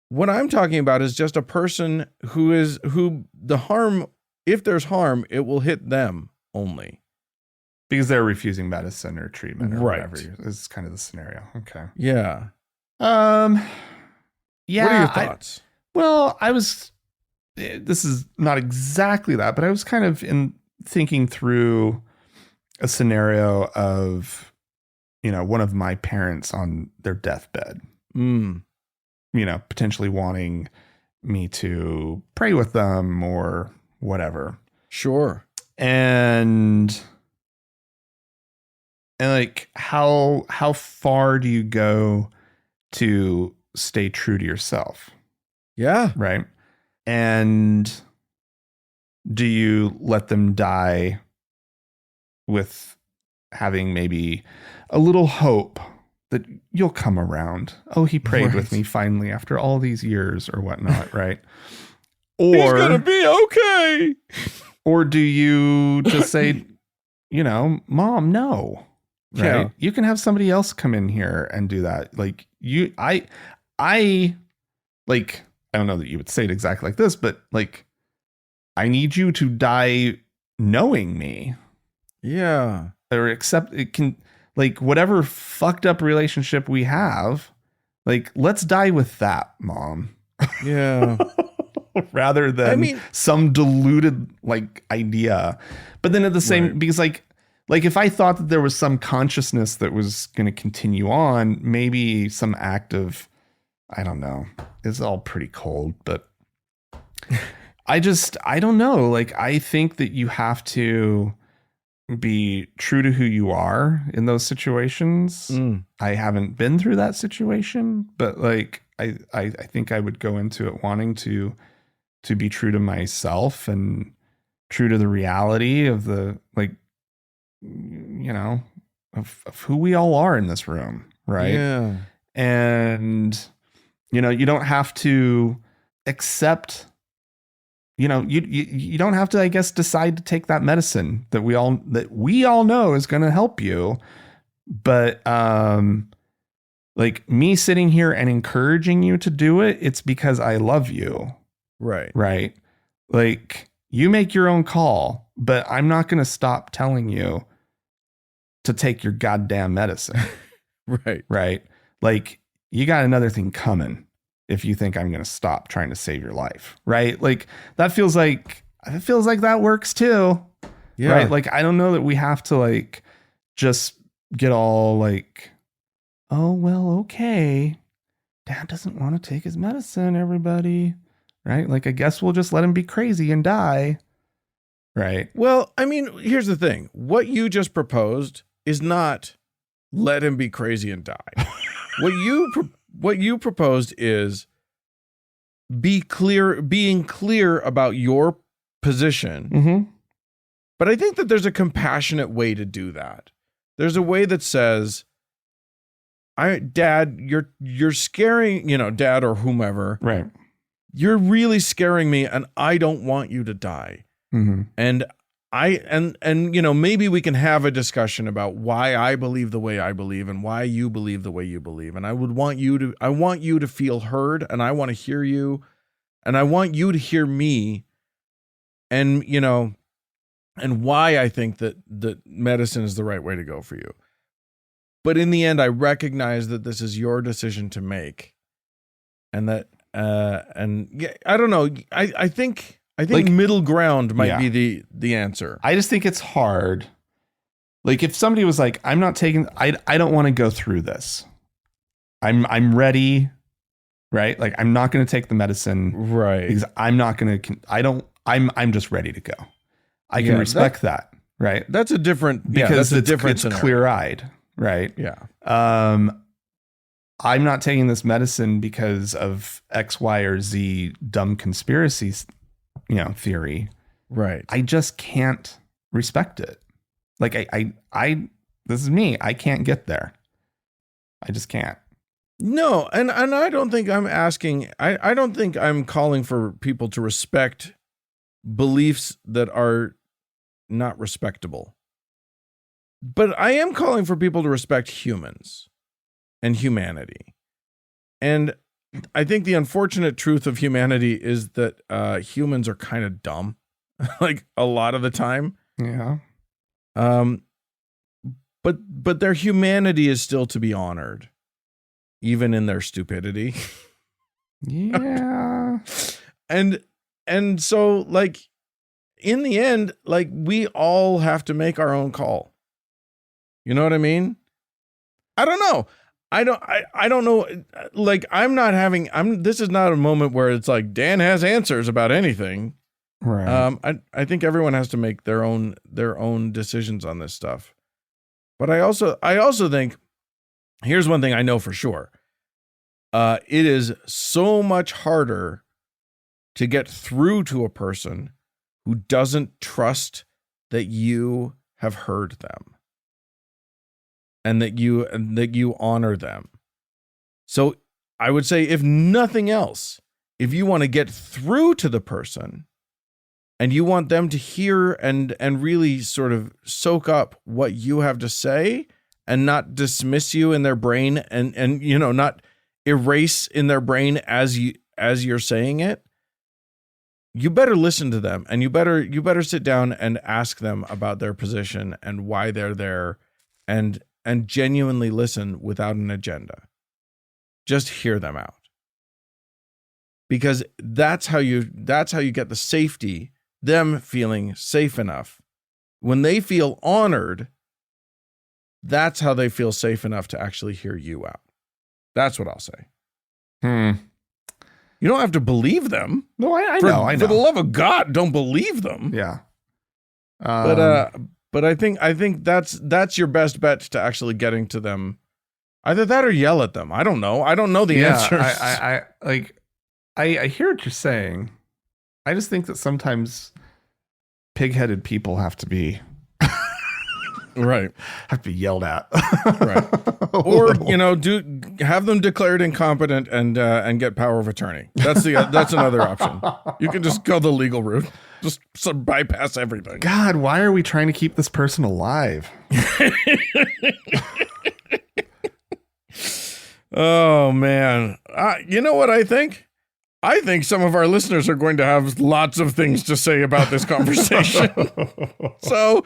B: What I'm talking about is just a person who the harm, if there's harm, it will hit them only.
A: Because they're refusing medicine or treatment or
B: Right.
A: whatever is kind of the scenario. Okay.
B: Yeah.
A: Yeah.
B: What are your thoughts?
A: This is not exactly that, but I was kind of thinking through a scenario of, one of my parents on their deathbed, potentially wanting me to pray with them or whatever.
B: Sure.
A: And like, how far do you go to stay true to yourself?
B: Yeah.
A: Right. And do you let them die with having maybe a little hope that you'll come around? Oh, he prayed with me finally after all these years or whatnot. Right. Or
B: he's going to be okay.
A: Or do you just say, Mom, no, right?
B: Yeah.
A: You can have somebody else come in here and do that. Like I don't know that you would say it exactly like this, but like, I need you to die knowing me.
B: Yeah.
A: Or accept it can, like, whatever fucked up relationship we have, like, let's die with that, Mom.
B: Yeah.
A: Rather than some diluted like idea. But then at the same, because like if I thought that there was some consciousness that was going to continue on, maybe some act of, I don't know, it's all pretty cold, but I don't know. Like, I think that you have to be true to who you are in those situations. I haven't been through that situation, but like, I think I would go into it wanting to be true to myself and true to the reality of the, like, of who we all are in this room. Right.
B: Yeah. And,
A: you don't have to accept, you don't have to, I guess, decide to take that medicine that we all know is going to help you. But, like, me sitting here and encouraging you to do it, it's because I love you.
B: Right.
A: Right. Like, you make your own call, but I'm not going to stop telling you to take your goddamn medicine.
B: Right.
A: Right. Like, you got another thing coming if you think I'm going to stop trying to save your life. Right. Like, that feels like that works too.
B: Yeah.
A: Right. Like, I don't know that we have to, like, just get all like, oh, well, okay, Dad doesn't want to take his medicine, everybody. Right? Like, I guess we'll just let him be crazy and die. Right.
B: Well, I mean, here's the thing. What you just proposed is not let him be crazy and die. What you proposed is being clear about your position.
A: Mm-hmm.
B: But I think that there's a compassionate way to do that. There's a way that says, Dad, you're scaring, Dad or whomever.
A: Right.
B: You're really scaring me, and I don't want you to die.
A: Mm-hmm.
B: And maybe we can have a discussion about why I believe the way I believe and why you believe the way you believe. And I want you to feel heard, and I want to hear you, and I want you to hear me. And, and why I think that medicine is the right way to go for you. But in the end, I recognize that this is your decision to make. And that, I don't know. I think like, middle ground might be the answer.
A: I just think it's hard. Like if somebody was like, I'm not taking, I don't want to go through this. I'm ready. Right. Like I'm not going to take the medicine.
B: Right.
A: Because I'm not going to, I'm just ready to go. I can respect that. Right.
B: That's a different,
A: because
B: that's a different
A: it's clear eyed. Right.
B: Yeah.
A: I'm not taking this medicine because of X, Y, or Z dumb conspiracies, theory.
B: Right.
A: I just can't respect it. Like I this is me. I can't get there. I just can't.
B: No, and I don't think I'm asking, I don't think I'm calling for people to respect beliefs that are not respectable. But I am calling for people to respect humans and humanity. And I think the unfortunate truth of humanity is that humans are kind of dumb, like a lot of the time.
A: Yeah.
B: But their humanity is still to be honored, even in their stupidity.
A: Yeah.
B: And so, like, in the end, like, we all have to make our own call. You know what I mean? I don't know. I don't know. Like, this is not a moment where it's like Dan has answers about anything.
A: Right.
B: I think everyone has to make their own decisions on this stuff. But I also think, here's one thing I know for sure. It is so much harder to get through to a person who doesn't trust that you have heard them and that you honor them. So I would say, if nothing else, if you want to get through to the person and you want them to hear and really sort of soak up what you have to say and not dismiss you in their brain and not erase in their brain as you're saying it, you better listen to them, and you better sit down and ask them about their position and why they're there, and genuinely listen without an agenda. Just hear them out. Because that's how you get the safety, them feeling safe enough. When they feel honored, that's how they feel safe enough to actually hear you out. That's what I'll say. You don't have to believe them.
A: No, I know.
B: For the love of God, don't believe them.
A: Yeah.
B: But I think that's your best bet to actually getting to them. Either that or yell at them. I don't know. I don't know the answers.
A: I hear what you're saying. I just think that sometimes pig-headed people have to be
B: right.
A: Have to be yelled at.
B: Right. Or have them declared incompetent and get power of attorney. That's another option. You can just go the legal route. Just bypass everything.
A: God, why are we trying to keep this person alive?
B: Oh man. You know what I think? I think some of our listeners are going to have lots of things to say about this conversation. So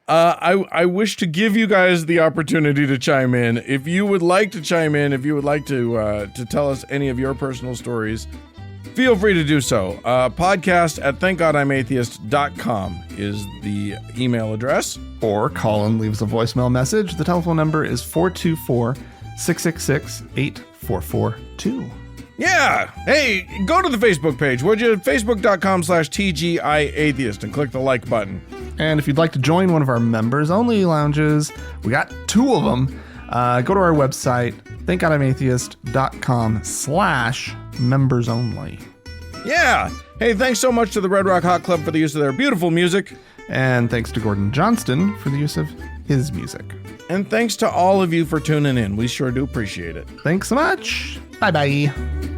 B: I wish to give you guys the opportunity to chime in. If you would like to chime in, if you would like to tell us any of your personal stories, feel free to do so. Podcast at thankgodimatheist.com is the email address.
A: Or Colin leaves a voicemail message. The telephone number is 424-666-8442.
B: Yeah. Hey, go to the Facebook page, would you? Facebook.com/TGIAtheist and click the like button.
A: And if you'd like to join one of our members-only lounges, we got 2 of them. Go to our website, thankgodimatheist.com/members-only.
B: Yeah. Hey, thanks so much to the Red Rock Hot Club for the use of their beautiful music.
A: And thanks to Gordon Johnston for the use of his music.
B: And thanks to all of you for tuning in. We sure do appreciate it.
A: Thanks so much. Bye-bye.